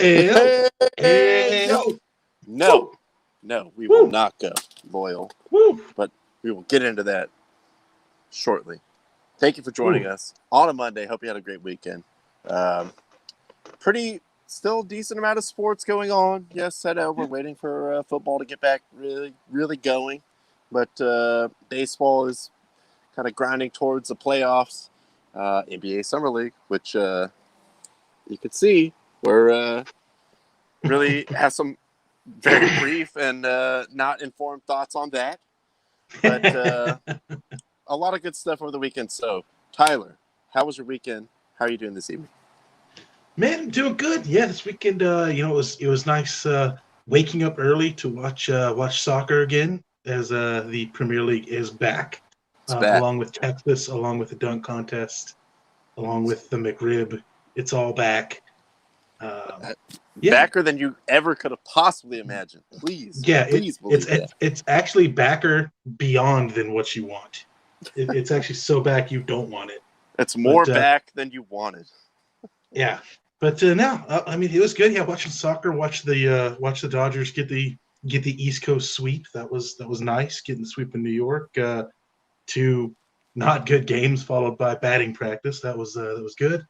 Hey, Hey, yo. yo. No, we will not go loyal. Woo. But we will get into that shortly. Thank you for joining us on a Monday. Hope you had a great weekend. Pretty still decent amount of sports going on. Yes, I know we're waiting for football to get back really going. But baseball is kind of grinding towards the playoffs. NBA Summer League, which you could see we're really have some very brief and not informed thoughts on that. But a lot of good stuff over the weekend. So, Tyler, how was your weekend? How are you doing this evening? Man, I'm doing good. Yeah, this weekend, it was nice waking up early to watch soccer again as the Premier League is back, It's back. along with Texas, along with the dunk contest, along with the McRib. It's all back. Backer than you ever could have possibly imagined. Please believe that. It's actually backer beyond than what you want. It's actually so back you don't want it. It's more back than you wanted. Yeah, but no, I mean it was good. Yeah, watching soccer, watch the Dodgers get the East Coast sweep. That was nice. Getting the sweep in New York. Two not good games followed by batting practice. That was good.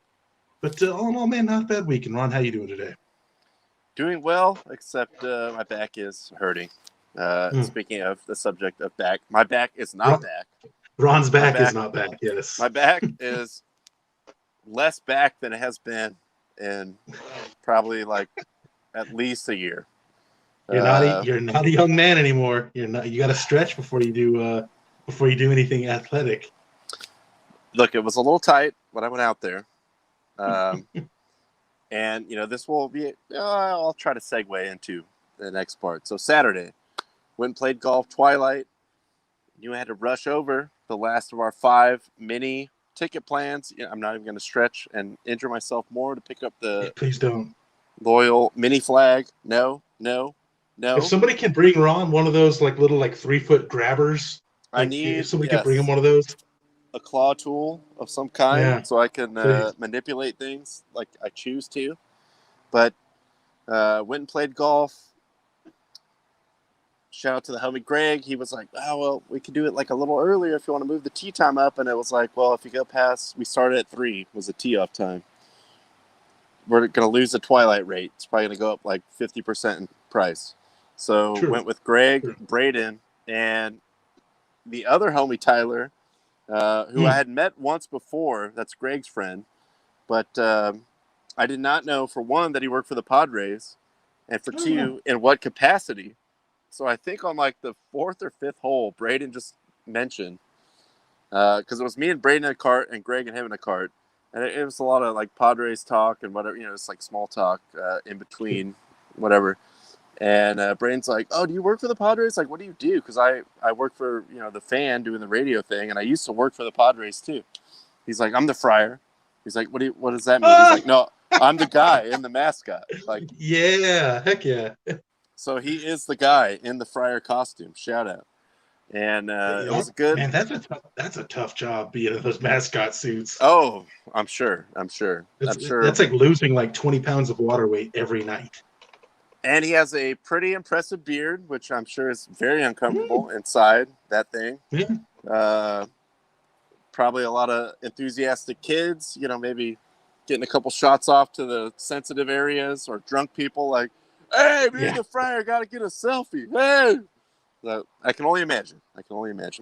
But all in all, man, not a bad weekend. Ron, how you doing today? Doing well, except my back is hurting. Speaking of the subject of back, my back is not back. Ron's back is not back, yes. My back is less back than it has been in probably like at least a year. You're not a young man anymore. You got to stretch before you do anything athletic. Look, it was a little tight when I went out there. And, this will be, I'll try to segue into the next part. So Saturday, went and played golf, Twilight. You had to rush over the last of our 5 mini ticket plans. I'm not even going to stretch and injure myself more to pick up the Please don't. loyal mini flag. No. If somebody can bring Ron one of those little 3-foot grabbers, if somebody can bring him one of those. A claw tool of some kind, so I can manipulate things like I choose to. But went and played golf. Shout out to the homie Greg. He was like, "Oh well, we could do it a little earlier if you want to move the tee time up." And it was like, "Well, if you go past, we started at 3 was the tee off time. We're gonna lose the Twilight rate. It's probably gonna go up 50% in price." So went with Greg, Braden, and the other homie Tyler. Who I had met once before. That's Greg's friend. But I did not know, for one, that he worked for the Padres, and for two, in what capacity. So I think on the 4th or 5th hole, Braden just mentioned, because it was me and Braden in a cart and Greg and him in a cart. And it was a lot of Padres talk and whatever, it's small talk in between, whatever. And Braden's like, "Oh, do you work for the Padres? What do you do?" Because I work for, the Fan doing the radio thing, and I used to work for the Padres too. He's like, "I'm the Friar." He's like, what does that mean?" He's like, "No, I'm the guy in the mascot." Yeah, heck yeah. So he is the guy in the Friar costume. Shout out. And it was good. Man, that's a tough job being in those mascot suits. Oh, I'm sure. That's like losing 20 pounds of water weight every night. And he has a pretty impressive beard, which I'm sure is very uncomfortable inside that thing. Yeah. Probably a lot of enthusiastic kids, maybe getting a couple shots off to the sensitive areas, or drunk people "Hey, me and the Friar got to get a selfie. Hey!" So I can only imagine.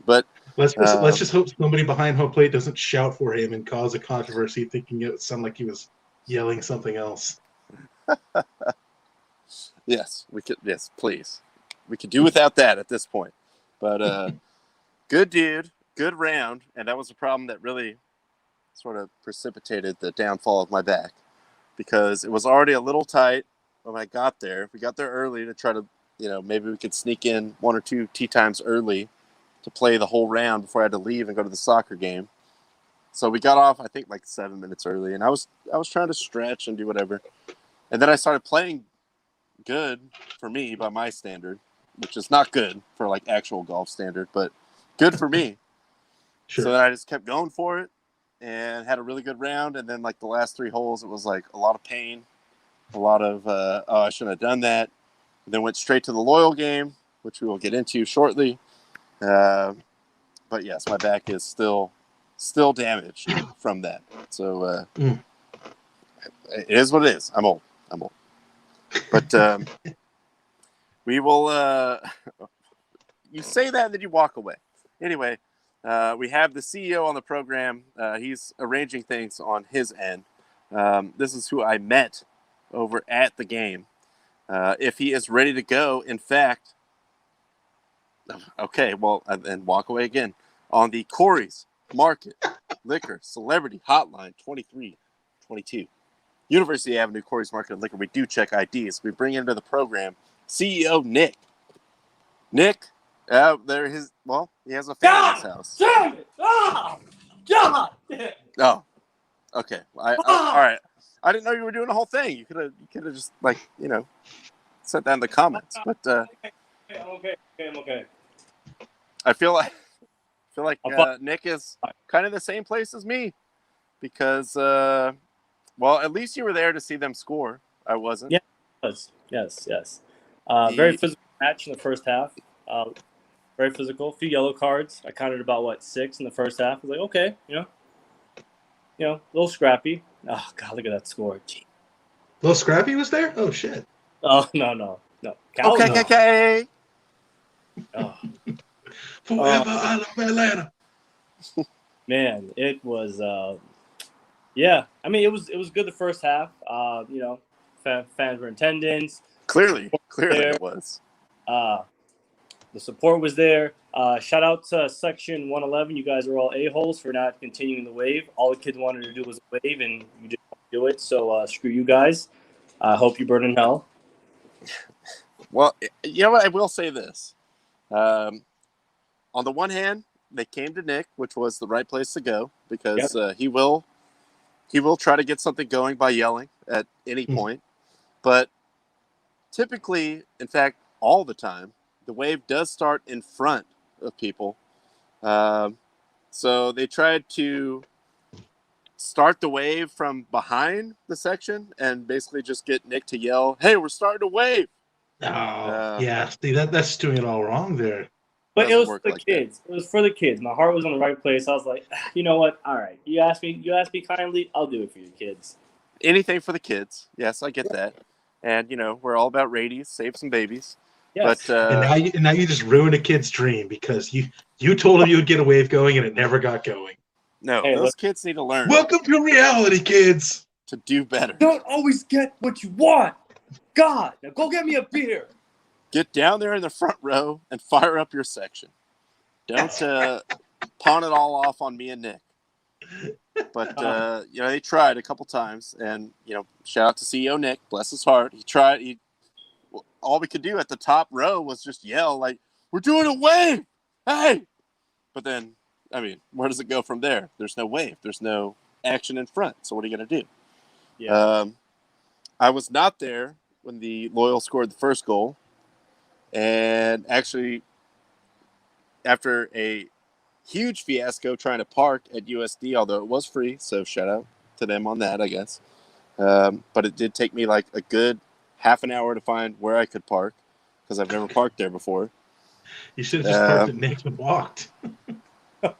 But let's just hope somebody behind home plate doesn't shout for him and cause a controversy, thinking it would sound like he was yelling something else. Yes, we could. Yes, please. We could do without that at this point. But good dude, good round, and that was a problem that really sort of precipitated the downfall of my back, because it was already a little tight when I got there. We got there early to try to, maybe we could sneak in 1 or 2 tee times early to play the whole round before I had to leave and go to the soccer game. So we got off, I think, 7 minutes early, and I was trying to stretch and do whatever, and then I started playing good for me by my standard, which is not good for actual golf standard, but good for me. Sure. So then I just kept going for it and had a really good round. And then the last 3 holes, it was a lot of pain. a lot of, I shouldn't have done that. And then went straight to the Loyal game, which we will get into shortly. But yes, my back is still damaged from that. So it is what it is. I'm old. But we will. You say that, and then you walk away. Anyway, we have the CEO on the program. He's arranging things on his end. This is who I met over at the game. If he is ready to go, in fact, okay, well, and walk away again. On the Corey's Market Liquor Celebrity Hotline 2322. University Avenue, Corey's Market and Liquor. We do check IDs. We bring into the program CEO Nick. Nick, he has a fan in his house. Damn it! Oh, God! Oh, okay. All right. I didn't know you were doing the whole thing. You could have just said that in the comments. But I'm okay. I feel like Nick is kind of the same place as me because at least you were there to see them score. I wasn't. Yeah, yes. Very physical match in the first half. Very physical. A few yellow cards. I counted about 6 in the first half. I was like, okay, a little scrappy. Oh God, look at that score. Gee. Little Scrappy was there? Oh shit. Oh no. Okay. Oh. Forever I love Atlanta. Man, it was. I mean, it was good the first half. Fans were in attendance. Clearly there. It was. The support was there. Shout out to Section 111. You guys are all a-holes for not continuing the wave. All the kids wanted to do was wave, and you didn't do it. So screw you guys. I hope you burn in hell. Well, you know what? I will say this. On the one hand, they came to Nick, which was the right place to go because he will try to get something going by yelling at any point. But typically, in fact, all the time, the wave does start in front of people. So they tried to start the wave from behind the section and basically just get Nick to yell, "Hey, we're starting to wave." Oh, yeah. See, that's doing it all wrong there. But it was for the kids. It was for the kids. My heart was in the right place. I was like, you know what? All right. You asked me kindly. I'll do it for you kids. Anything for the kids. Yes, I get that. And, we're all about radies, save some babies. Yes. But and now you just ruined a kid's dream because you told him you would get a wave going and it never got going. No, those kids need to learn. Welcome to reality, kids. To do better. Don't always get what you want. God, now go get me a beer. Get down there in the front row and fire up your section. Don't pawn it all off on me and Nick. But, they tried a couple times. And, shout out to CEO Nick. Bless his heart. He tried. All we could do at the top row was just yell, like, we're doing a wave. Hey. But then, where does it go from there? There's no wave. There's no action in front. So what are you going to do? Yeah. I was not there when the Loyal scored the first goal. And actually, after a huge fiasco trying to park at USD, although it was free, so shout out to them on that, I guess. But it did take me like a good half an hour to find where I could park because I've never parked there before. You should have just parked at Nick's and walked.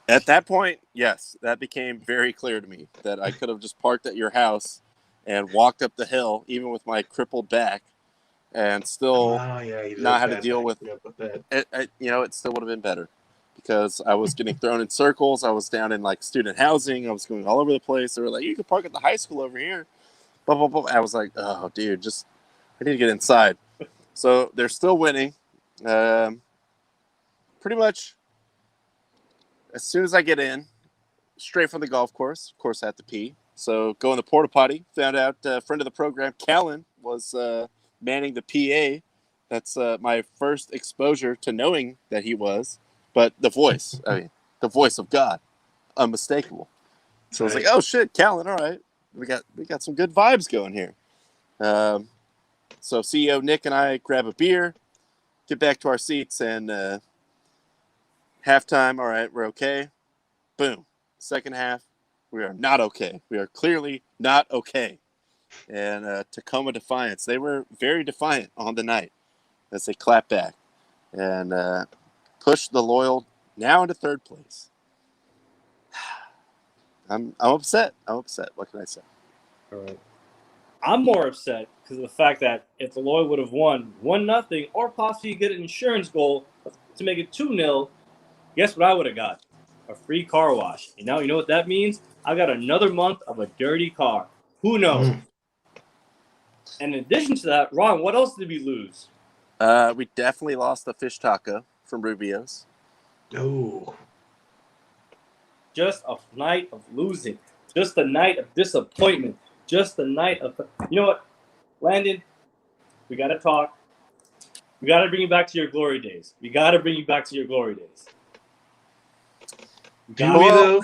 At that point, yes, that became very clear to me that I could have just parked at your house and walked up the hill, even with my crippled back, and still not had to deal with it. It still would have been better because I was getting thrown in circles. I was down in like student housing. I was going all over the place. They were like, you can park at the high school over here. Blah, blah, blah. I was like, oh, dude, I need to get inside. So they're still winning. Pretty much as soon as I get in, straight from the golf course. Of course, I have to pee. So go in the porta potty. Found out a friend of the program, Callan, was manning the PA. That's my first exposure to knowing that he was. But the voice, the voice of God, unmistakable. So I was like, oh shit, Callan, all right. We got some good vibes going here. So CEO Nick and I grab a beer, get back to our seats, and halftime, all right, we're okay. Boom. Second half, we are not okay. We are clearly not okay. and Tacoma Defiance. They were very defiant on the night as they clapped back and pushed the Loyal now into third place. I'm upset. I'm upset. What can I say? All right. I'm more upset because of the fact that if the Loyal would have won 1-0 or possibly get an insurance goal to make it 2-0, guess what I would have got? A free car wash. And now you know what that means? I got another month of a dirty car. Who knows? And in addition to that, Ron, what else did we lose? We definitely lost the fish taco from Rubio's. Oh. Just a night of losing. Just a night of disappointment. Just a night of... You know what, Landon? We got to talk. We got to bring you back to your glory days. We got to bring you back to your glory days. Do we, though?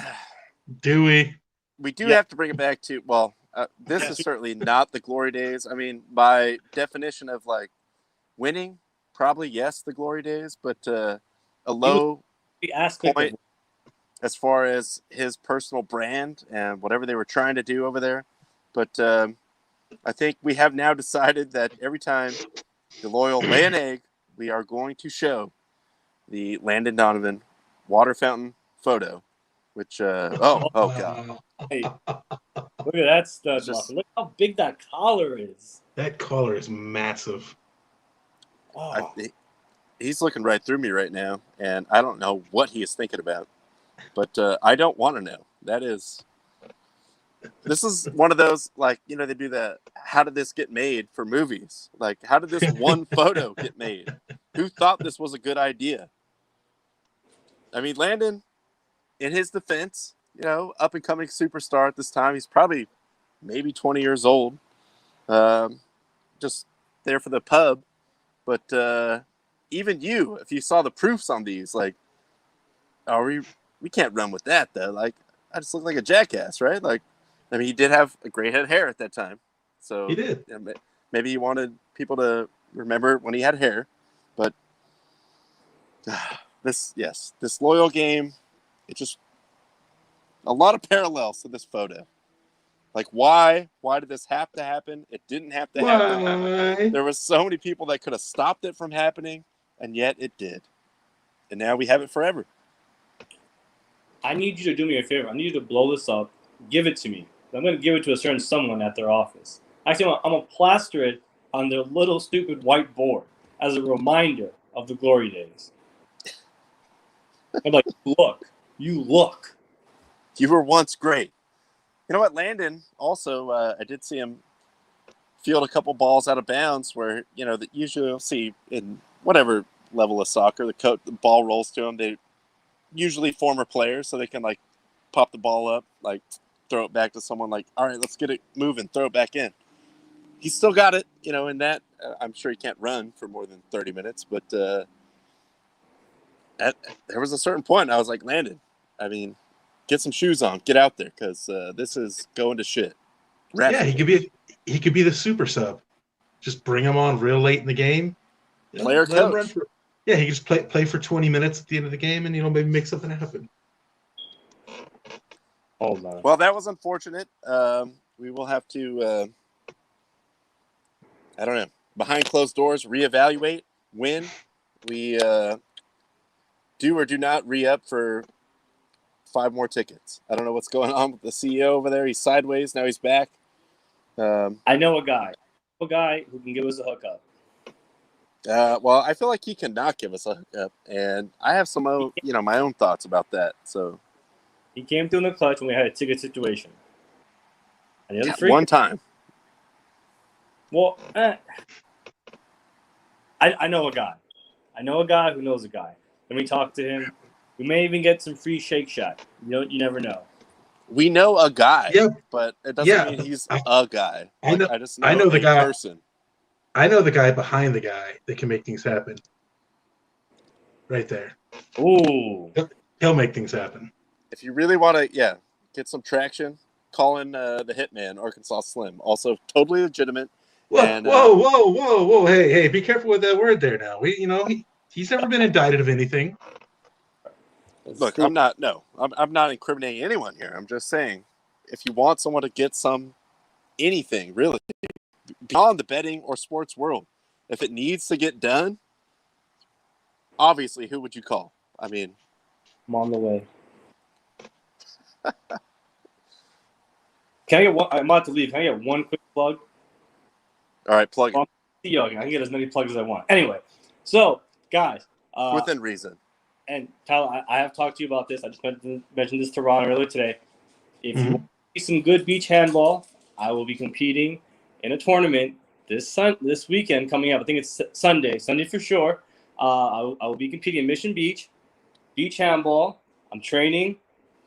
Do we? We do have to bring it back to... Well, this is certainly not the glory days. I mean, by definition of, like, winning, probably, yes, the glory days, but a low point as far as his personal brand and whatever they were trying to do over there. But I think we have now decided that every time the Loyal lay an egg, we are going to show the Landon Donovan water fountain photo, which, oh God. Hey, look at that stud muscle. Look how big that collar is. That collar is massive. Oh. He's looking right through me right now, and I don't know what he is thinking about. But I don't want to know. This is one of those, like, you know, they do the, how did this get made for movies? Like, how did this one photo get made? Who thought this was a good idea? I mean, Landon, in his defense, you know, up-and-coming superstar at this time, he's probably maybe 20 years old, just there for the pub. But even you, if you saw the proofs on these, like, we can't run with that, though. Like, I just look like a jackass, right? Like, I mean, he did have a gray head of hair at that time. So he did. You know, maybe he wanted people to remember when he had hair. But this Loyal game, it just a lot of parallels to this photo. Like, why did this have to happen? It didn't have to happen. There was so many people that could have stopped it from happening, and yet it did. And now we have it forever. I need you to do me a favor. I need you to blow this up. Give it to me. I'm going to give it to a certain someone at their office. Actually, I'm going to plaster it on their little stupid white board as a reminder of the glory days. I'm like, look. You were once great. You know what, Landon, also, I did see him field a couple balls out of bounds where, you know, that usually you'll see in whatever level of soccer, the ball rolls to them. They usually former players, so they can, like, pop the ball up, like, throw it back to someone, like, all right, let's get it moving, throw it back in. He's still got it, you know, in that. I'm sure he can't run for more than 30 minutes, but there was a certain point I was like, Landon, I mean, get some shoes on, get out there, because this is going to shit. Yeah, he could be the super sub. Just bring him on real late in the game. Player coach. He can just play for 20 minutes at the end of the game, and, you know, maybe make something happen. Oh man. Well, that was unfortunate. We will have to, I don't know, behind closed doors, reevaluate when we do or do not re-up for 5 more tickets. I don't know what's going on with the CEO over there. He's sideways. Now he's back. I know a guy who can give us a hookup. Well, I feel like he cannot give us a hookup, and I have some, my own thoughts about that. So he came through in the clutch when we had a ticket situation. And the other one time. Well, I know a guy. I know a guy who knows a guy. Let me talk to him. We may even get some free Shake Shack. You never know. We know a guy, but it doesn't mean he's a guy. I know the guy. Person. I know the guy behind the guy that can make things happen. Right there. Ooh. He'll make things happen. If you really want to, get some traction, call in the Hitman, Arkansas Slim. Also totally legitimate. Whoa. Hey, be careful with that word there now. He's never been indicted of anything. Look, I'm not incriminating anyone here. I'm just saying, if you want someone to get some anything really beyond the betting or sports world. If it needs to get done, obviously, who would you call? I mean, I'm on the way. Can I get one? I'm about to leave. Can I get one quick plug? All right, plug it. I can get as many plugs as I want. Anyway, so guys, Within reason. And Tyler, I have talked to you about this. I just mentioned this to Ron earlier today. If you want to see some good beach handball, I will be competing in a tournament this weekend coming up. I think it's Sunday for sure. I will be competing in Mission Beach handball. I'm training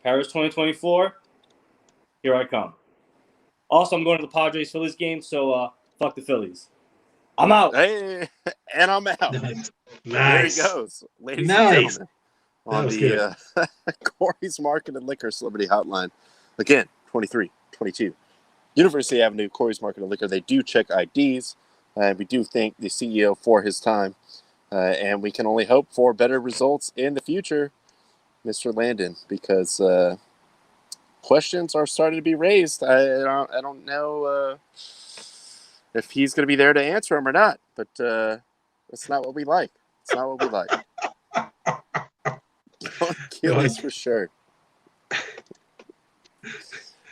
Paris 2024. Here I come. Also, I'm going to the Padres-Phillies game, so fuck the Phillies. I'm out. Hey, and I'm out. Nice. There he goes, ladies and gentlemen, on the Corey's Market and Liquor Celebrity Hotline. Again, 2322 University Avenue, Corey's Market and Liquor. They do check IDs, and we do thank the CEO for his time, and we can only hope for better results in the future, Mr. Landon, because questions are starting to be raised. I don't know if he's going to be there to answer them or not, but it's not what we like. It's not what we like. Don't kill us for sure.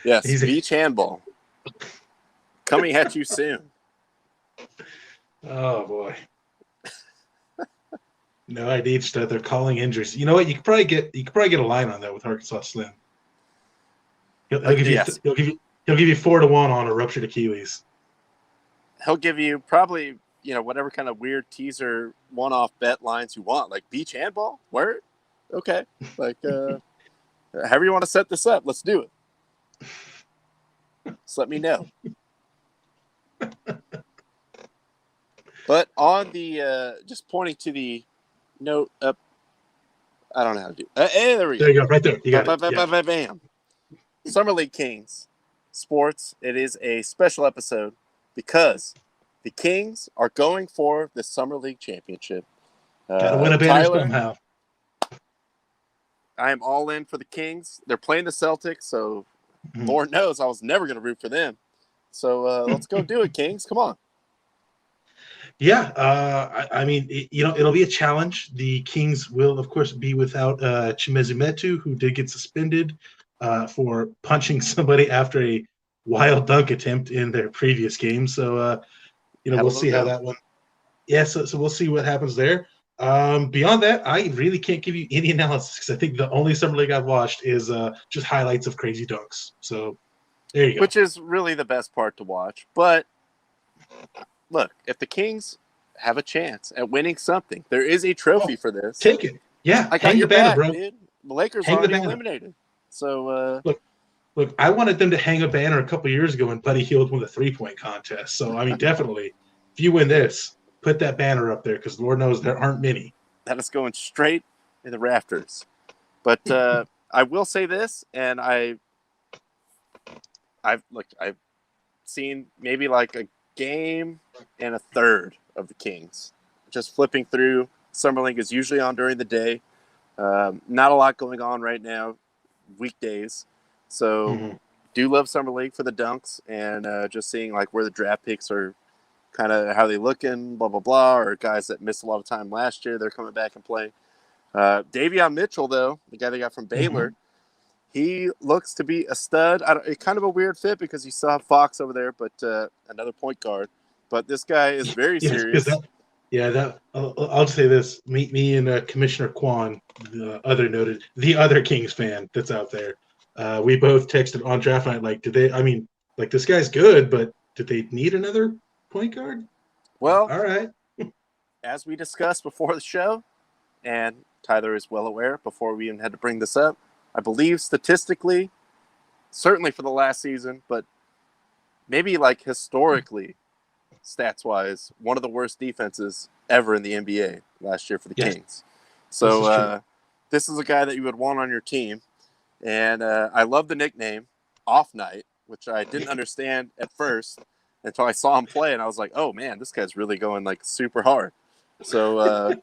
Yes, beach handball. Coming at you soon. Oh, boy. No idea that they're calling injuries. You know what? You could probably get a line on that with Arkansas Slim. He'll give you 4-1 on a ruptured Achilles. He'll give you probably, whatever kind of weird teaser one-off bet lines you want, like beach handball. Word? Okay. Like, however you want to set this up, let's do it. Just let me know. But on the, just pointing to the note up, I don't know how to do it. Hey, there we go. There you go, right there. You got it. Yeah. Bam. Summer League Kings Sports. It is a special episode because the Kings are going for the Summer League Championship. Gotta win a banner somehow. I am all in for the Kings. They're playing the Celtics, so Lord knows I was never going to root for them. So let's go do it, Kings. Come on. Yeah, I mean, it'll be a challenge. The Kings will, of course, be without Chimezie Metu, who did get suspended for punching somebody after a wild dunk attempt in their previous game. So, we'll see how that one. Yeah, so we'll see what happens there. Beyond that, I really can't give you any analysis because I think the only Summer League I've watched is just highlights of crazy dunks. So there you go. Which is really the best part to watch. But look, if the Kings have a chance at winning something, there is a trophy for this. Take it. Yeah, I got your banner, bro. Dude. The Lakers are already eliminated. So look, I wanted them to hang a banner a couple years ago when Buddy Hield won the 3-point contest. So I mean, definitely, if you win this, put that banner up there because Lord knows there aren't many. That is going straight in the rafters. But I will say this, and I've seen maybe like a game and a third of the Kings. Just flipping through. Summer League is usually on during the day. Not a lot going on right now, weekdays. So do love Summer League for the dunks and just seeing like where the draft picks are, kind of how they looking, blah, blah, blah, or guys that missed a lot of time last year, they're coming back and playing. Davion Mitchell, though, the guy they got from Baylor, he looks to be a stud. It's kind of a weird fit because you still have Fox over there, but another point guard. But this guy is very serious. I'll just say this. Me and Commissioner Kwan, the other Kings fan that's out there, we both texted on draft night, like, this guy's good, but did they need another point guard? Well, all right. As we discussed before the show, and Tyler is well aware before we even had to bring this up, I believe statistically, certainly for the last season, but maybe like historically, stats-wise, one of the worst defenses ever in the NBA last year for the Kings. So this is a guy that you would want on your team. And I love the nickname, Off Night, which I didn't understand at first until I saw him play, and I was like, oh, man, this guy's really going, like, super hard. So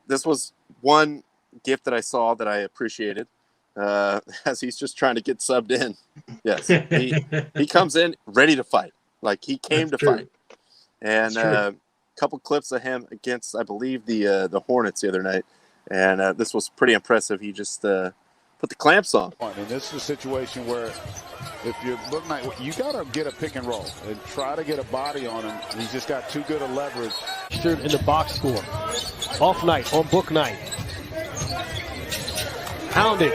this was one gift that I saw that I appreciated. as he's just trying to get subbed in. Yes, he comes in ready to fight. Like he came to fight. And a couple clips of him against, I believe, the Hornets the other night. And this was pretty impressive. He just put the clamps on. And this is a situation where if you're looking like, you got to get a pick and roll and try to get a body on him. He's just got too good a leverage. In the box score. Off night, on book night. Pounded.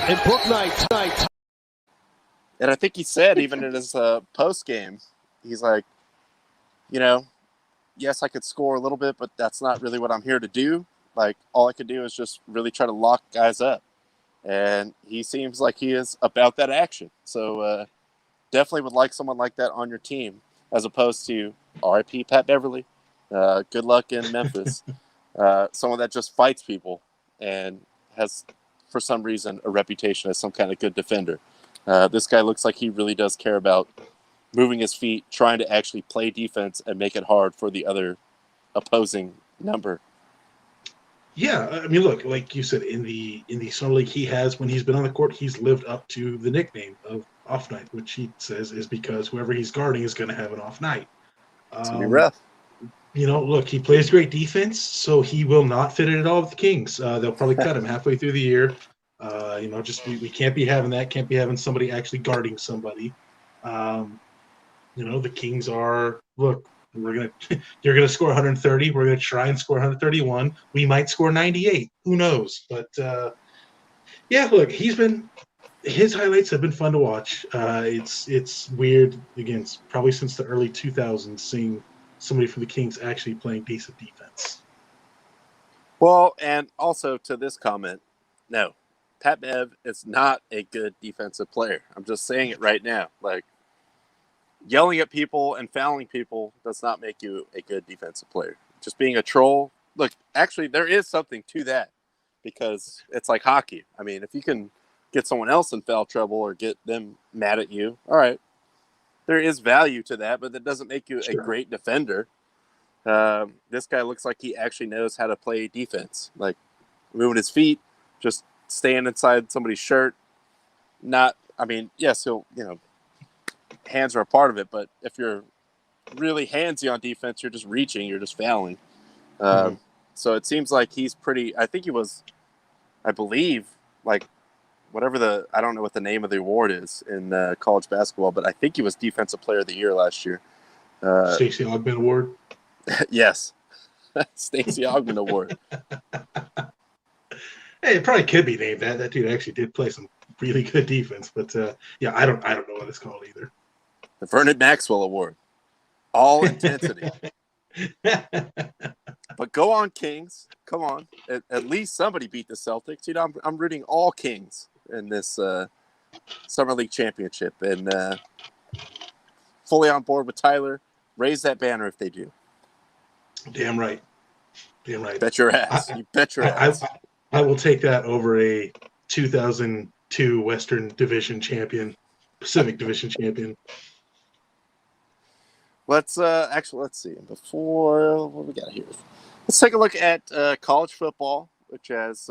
And book night. And I think he said, even in his post game, he's like, yes, I could score a little bit, but that's not really what I'm here to do. Like, all I could do is just really try to lock guys up. And he seems like he is about that action. So definitely would like someone like that on your team, as opposed to RIP Pat Beverly. Good luck in Memphis. Someone that just fights people and has, for some reason, a reputation as some kind of good defender. This guy looks like he really does care about moving his feet, trying to actually play defense and make it hard for the other opposing number. Yeah, I mean, look, like you said, in the summer league, he has, when he's been on the court, he's lived up to the nickname of Off Night, which he says is because whoever he's guarding is going to have an off night. It's going to be rough. Look, he plays great defense, so he will not fit in at all with the Kings. They'll probably cut him halfway through the year. We can't be having that. Can't be having somebody actually guarding somebody. The Kings are, look, you're gonna score 130. We're gonna try and score 131. We might score 98. Who knows? But look, his highlights have been fun to watch. It's weird, again, probably since the early 2000s, seeing somebody from the Kings actually playing decent defense. Well, and also to this comment, no, Pat Bev is not a good defensive player. I'm just saying it right now. Like, yelling at people and fouling people does not make you a good defensive player. Just being a troll. Look, actually, there is something to that, because it's like hockey. I mean, if you can get someone else in foul trouble or get them mad at you, all right, there is value to that, but that doesn't make you a great defender. This guy looks like he actually knows how to play defense, like moving his feet, just staying inside somebody's shirt. Yes, he'll, hands are a part of it, but if you're really handsy on defense, you're just reaching, you're just fouling. So it seems like he's pretty, I think he was, I believe, like, whatever I don't know what the name of the award is in college basketball, but I think he was Defensive Player of the Year last year. Stacey Augmon Award? Yes. Stacey Augmon Award. Hey, it probably could be named that. That dude actually did play some really good defense, but I don't know what it's called either. The Vernon Maxwell Award. All intensity. But go on, Kings. Come on. At least somebody beat the Celtics. I'm rooting all Kings in this Summer League Championship. And fully on board with Tyler. Raise that banner if they do. Damn right. Bet your ass. You bet your ass. I will take that over a 2002 Western Division champion, Pacific Division champion. Let's see. Before, what we got here? Let's take a look at college football, which has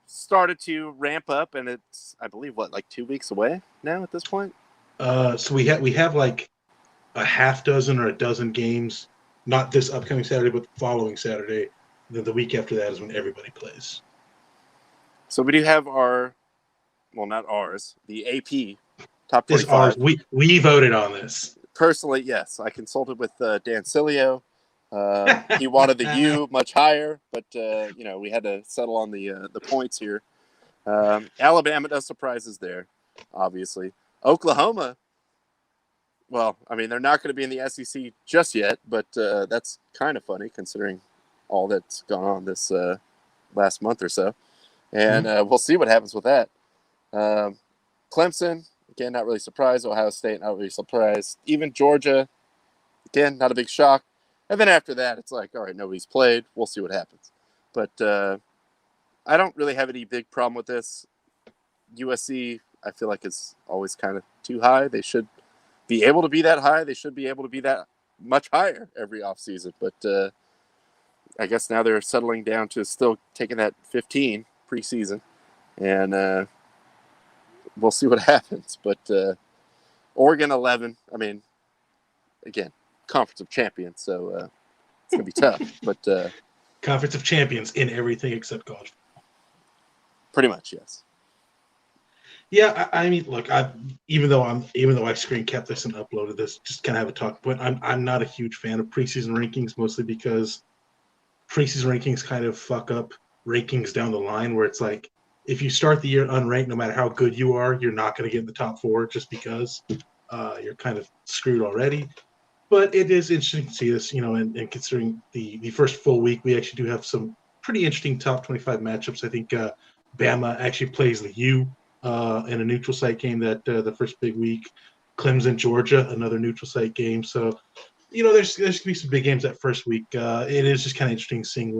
started to ramp up, and it's, I believe, like 2 weeks away now at this point. So we have like a half dozen or a dozen games, not this upcoming Saturday, but the following Saturday. Then the week after that is when everybody plays. So we do have not ours, the AP top 25. It's ours. We voted on this. Personally, yes. I consulted with Dan Cilio. He wanted the U much higher, but we had to settle on the points here. Alabama, no surprises there, obviously. Oklahoma, well, I mean, they're not going to be in the SEC just yet, but that's kind of funny considering all that's gone on this last month or so. And we'll see what happens with that. Clemson, again, not really surprised. Ohio State, not really surprised. Even Georgia, again, not a big shock. And then after that, it's like, all right, nobody's played. We'll see what happens. But I don't really have any big problem with this. USC, I feel like it's always kind of too high. They should be able to be that high. They should be able to be that much higher every offseason. But I guess now they're settling down to still taking that 15 preseason, and we'll see what happens. But Oregon 11. I mean, again, Conference of Champions, so it's gonna be tough. But Conference of Champions in everything except college. pretty much, yes. Yeah, I mean, look, even though I screen kept this and uploaded this, just kind of have a talk point. I'm not a huge fan of preseason rankings, mostly because preseason rankings kind of fuck up rankings down the line, where it's like if you start the year unranked, no matter how good you are, you're not going to get in the top 4 just because you're kind of screwed already. But it is interesting to see this, and considering the first full week, we actually do have some pretty interesting top 25 matchups. I think Bama actually plays the U in a neutral site game that the first big week. Clemson, Georgia, another neutral site game. So, there's going to be some big games that first week. It is just kind of interesting seeing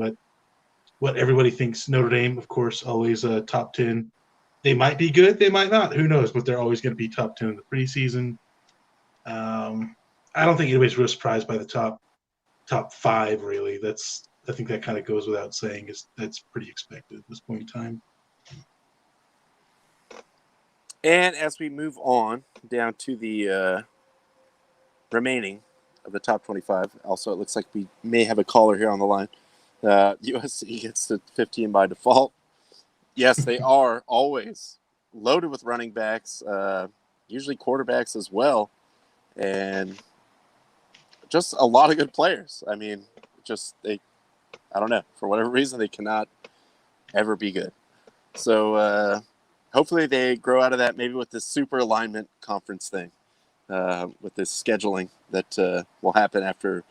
what everybody thinks. Notre Dame, of course, always top 10. They might be good, they might not. Who knows? But they're always going to be top 10 in the preseason. I don't think anybody's real surprised by the top 5. Really, I think that kind of goes without saying. That's pretty expected at this point in time. And as we move on down to the remaining of the top 25, also it looks like we may have a caller here on the line. USC gets to 15 by default. Yes, they are always loaded with running backs, usually quarterbacks as well, and just a lot of good players. I mean, I don't know, for whatever reason, they cannot ever be good. So hopefully they grow out of that, maybe with this super alignment conference thing, with this scheduling that will happen after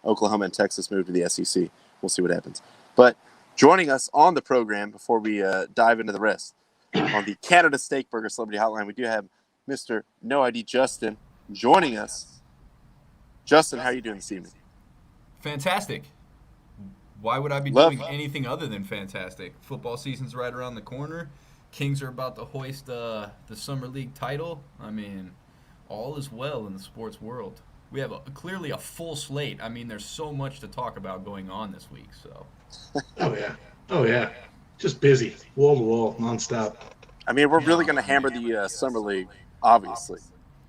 Oklahoma and Texas move to the SEC. We'll see what happens. But joining us on the program before we dive into the rest, on the Canada Steakburger Celebrity Hotline, we do have Mr. No ID Justin joining us. Justin, how are you doing this evening? Fantastic. Why would I be doing anything other than fantastic? Football season's right around the corner. Kings are about to hoist the Summer League title. I mean, all is well in the sports world. We have clearly a full slate. I mean, there's so much to talk about going on this week. So. Oh yeah. Just busy, wall to wall, nonstop. I mean, we're really going to hammer the Summer League, obviously.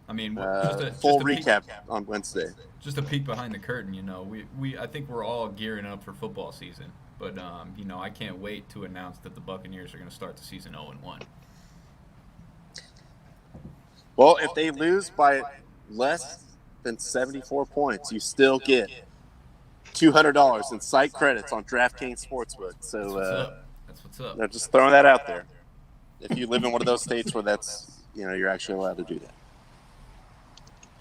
I mean, full recap on Wednesday. Just a peek behind the curtain, I think we're all gearing up for football season. But, I can't wait to announce that the Buccaneers are going to start the season 0-1. Well, if they lose by less than 74 points, you still get $200 in site credits on DraftKings Sportsbook. So that's what's up. They're just throwing that out there. If you live in one of those states where that's, you're actually allowed to do that.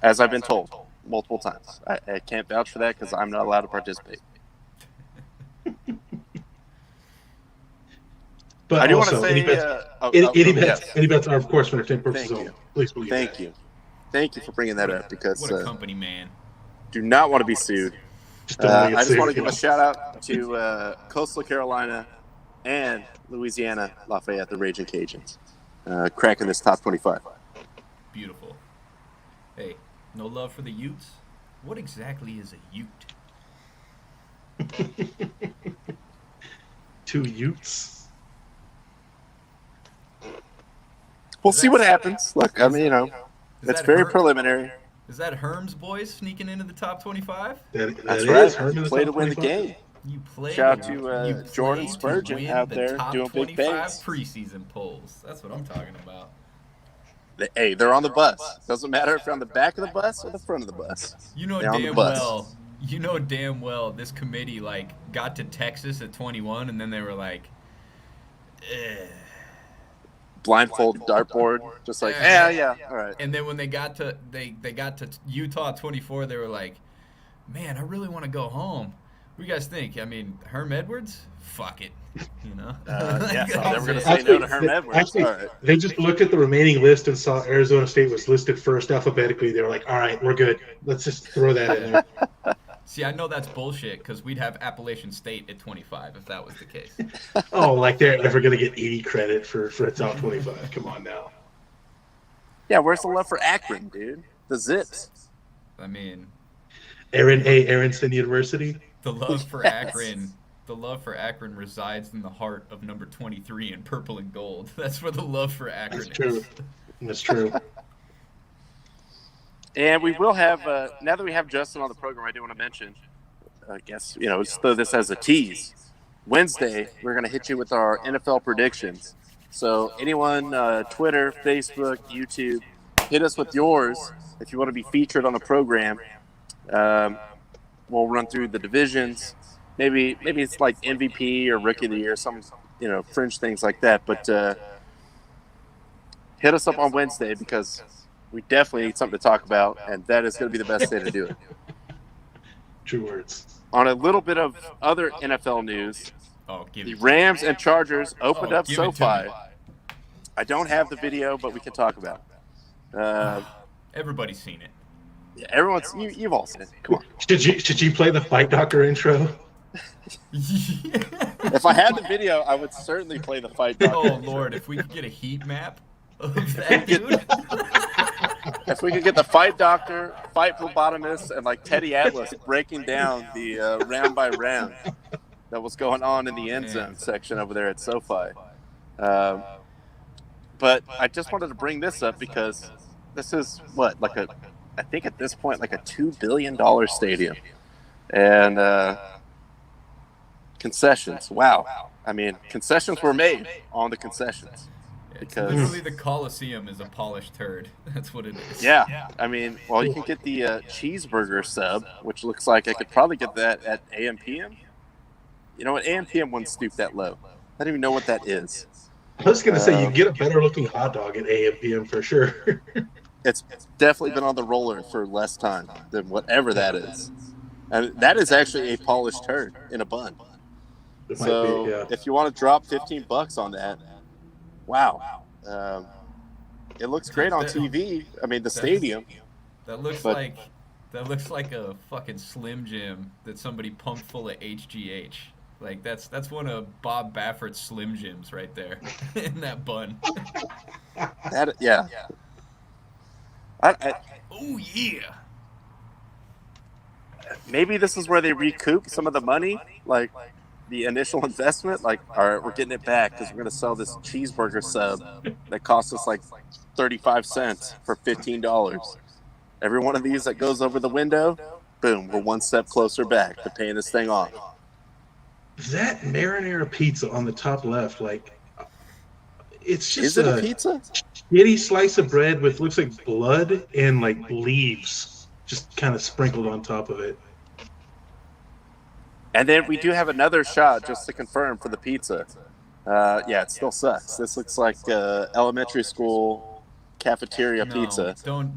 As I've been told multiple times. I can't vouch for that because I'm not allowed to participate. But I do want also, to say, any bets are, of course, for entertainment purposes only. Please believe Thank you. Thank you for bringing that up because what a company man. Do not want to be sued. I just want to give a shout out to Coastal Carolina and Louisiana Lafayette, the Raging Cajuns, cracking this top 25. Beautiful. Hey, no love for the Utes? What exactly is a Ute? 2 Utes. We'll see what happens. Look, I mean, it's very preliminary. Is that Herm's boys sneaking into the top 25? That's right. Play to win the game. You played. Shout out to Jordan Spurgeon out there doing big things. Preseason polls. That's what I'm talking about. Hey, they're on the bus. Doesn't matter if you're on the back of the bus or the front of the bus. You know damn well this committee got to Texas at 21 and then they were like, blindfold dartboard, just like, yeah, all right. And then when they got to Utah at 24, they were like, man, I really want to go home. What do you guys think? I mean, Herm Edwards? Fuck it. Yeah, so they were going to say no to Herm Edwards. Actually, all right. They just looked at the remaining list and saw Arizona State was listed first alphabetically. They were like, all right, we're good. Let's just throw that in there. See, I know that's bullshit because we'd have Appalachian State at 25 if that was the case. Oh, like they're never going to get 80 credit for a top 25. Come on now. Yeah, where's the love for Akron, dude? The Zips. I mean, Ariston University. The love for Yes. Akron. The love for Akron resides in the heart of number 23 in purple and gold. That's where the love for Akron That's true. is. That's true. And we will have, now that we have Justin on the program, I do want to mention, I guess, let's throw this as a tease. Wednesday, we're going to hit you with our NFL predictions. So anyone, Twitter, Facebook, YouTube, hit us with yours if you want to be featured on the program. We'll run through the divisions. Maybe it's like MVP or Rookie of the Year, some fringe things like that. But hit us up on Wednesday because we definitely need something to talk about, and that is going to be the best day to do it. True words. On a little bit of other NFL news, the Give Rams and Chargers opened up give it to SoFi. me. I don't have the video, but we can talk about it. Everybody's seen it. Yeah, you've all seen it. Come on. Should you play the Fight Doctor intro? If I had the video, I would certainly play the Fight Doctor. Oh Lord, if we could get a heat map of that dude. If we could get the Fight Doctor, Fight Phlebotomist, and like Teddy Atlas breaking down the round by round that was going on in the end zone section over there at SoFi. But I just wanted to bring this up because this is I think at this point, like a $2 billion stadium. And concessions. Wow. I mean, concessions were made on the concessions. Because literally the Coliseum is a polished turd. That's what it is. Yeah. I mean, well, you can get the cheeseburger sub, which looks like I could probably get that at AM/PM. You know what? AM/PM wouldn't stoop that low. I don't even know what that is. I was going to say, you can get a better looking hot dog at AM/PM for sure. It's definitely been on the roller for less time than whatever that is. And that is actually a polished turd in a bun. It might So be, yeah. if you want to drop $15 on that, wow. It looks great on TV. I mean, the stadium. That looks like a fucking Slim Jim that somebody pumped full of HGH. Like that's one of Bob Baffert's Slim Jims right there in that bun. Yeah. Oh yeah. Maybe this is where they recoup some of the money, like the initial investment. Like, all right, we're getting it back because we're going to sell this cheeseburger sub that costs us like 35 cents for $15. Every one of these that goes over the window, boom, we're one step closer back to paying this thing off. That marinara pizza on the top left, like, it's just Is it a pizza? shitty slice of bread with looks like blood and like leaves just kind of sprinkled on top of it. And then we do have another shot just to confirm for the pizza. Yeah, it still sucks. This looks like elementary school cafeteria pizza. Don't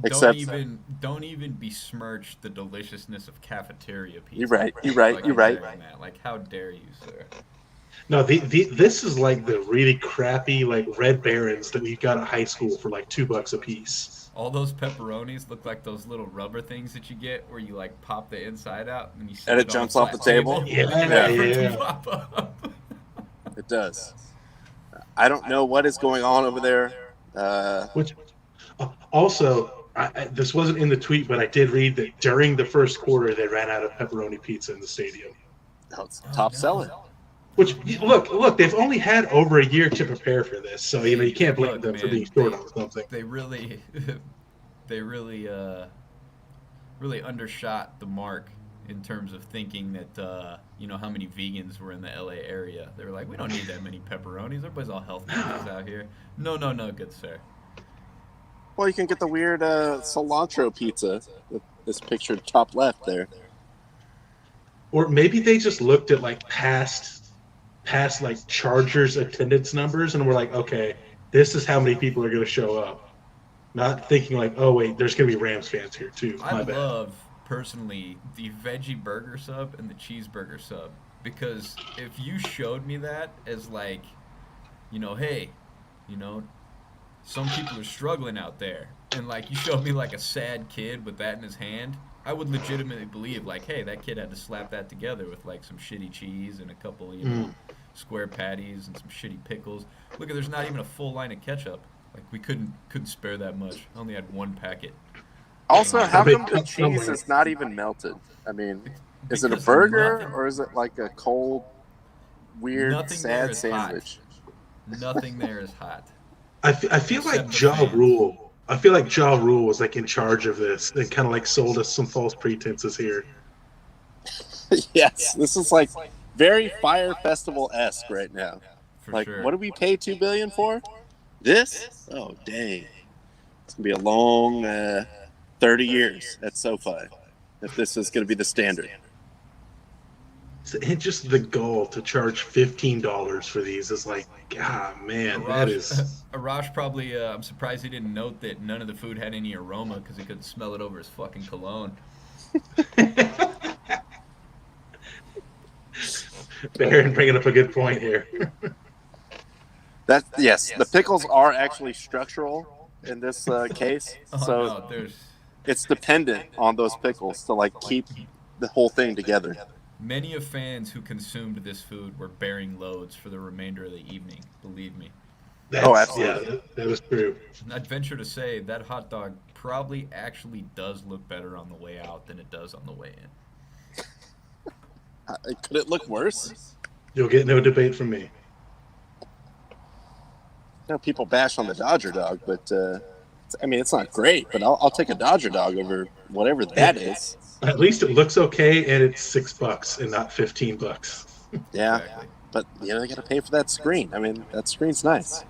even besmirch the deliciousness of cafeteria pizza. You're right. Matt. Like, how dare you, sir? No, this is like the really crappy like Red Barons that we got at high school for like $2 a piece. All those pepperonis look like those little rubber things that you get where you like pop the inside out and you And it jumps off the table? Yeah. Pop up. It does. I don't know what is going on over there. Which also, this wasn't in the tweet, but I did read that during the first quarter they ran out of pepperoni pizza in the stadium. It's top selling. Which look, they've only had over a year to prepare for this, so you can't blame them for being short on something. They really undershot the mark in terms of thinking that how many vegans were in the LA area. They were like, we don't need that many pepperonis. Everybody's all health conscious out here. No, good sir. Well, you can get the weird cilantro pizza with this pictured top left there. Or maybe they just looked at like past like Chargers attendance numbers and were like, okay, this is how many people are going to show up. Not thinking like, oh wait, there's going to be Rams fans here too. I love personally the veggie burger sub and the cheeseburger sub, because if you showed me that as like, hey, some people are struggling out there, and like you showed me like a sad kid with that in his hand, I would legitimately believe like, hey, that kid had to slap that together with like some shitty cheese and a couple square patties and some shitty pickles. Look, there's not even a full line of ketchup. Like, we couldn't spare that much. I only had one packet. Also, how come the cheese is not even melted? I mean, Is it a Because burger nothing- or is it like a cold, weird, Nothing there sad is sandwich? hot. Nothing there is hot. I feel like Except the Ja fans. Rule. I feel like Ja Rule was like in charge of this and kind of like sold us some false pretenses here. Yes, this is like very Fire Festival-esque right now. For Like, sure. what do we pay $2 billion for? This? Oh, dang! It's gonna be a long 30 years at SoFi if this is gonna be the standard. And just the gall to charge $15 for these is like, God, man, that is. Arash probably. I'm surprised he didn't note that none of the food had any aroma because he could smell it over his fucking cologne. Baron bringing up a good point here. Yes, the pickles are actually structural in this case, so no, there's it's dependent on those pickles to like keep the whole thing together. many of fans who consumed this food were bearing loads for the remainder of the evening. Believe me. Absolutely. Yeah, that is true. And I'd venture to say that hot dog probably actually does look better on the way out than it does on the way in. Could it look worse? You'll get no debate from me. You know, people bash on the Dodger dog, but it's not great. But I'll take a Dodger dog over whatever that is. At least it looks okay, and it's $6 and not $15. Yeah, Exactly. but you got to pay for that screen. I mean, that screen's nice.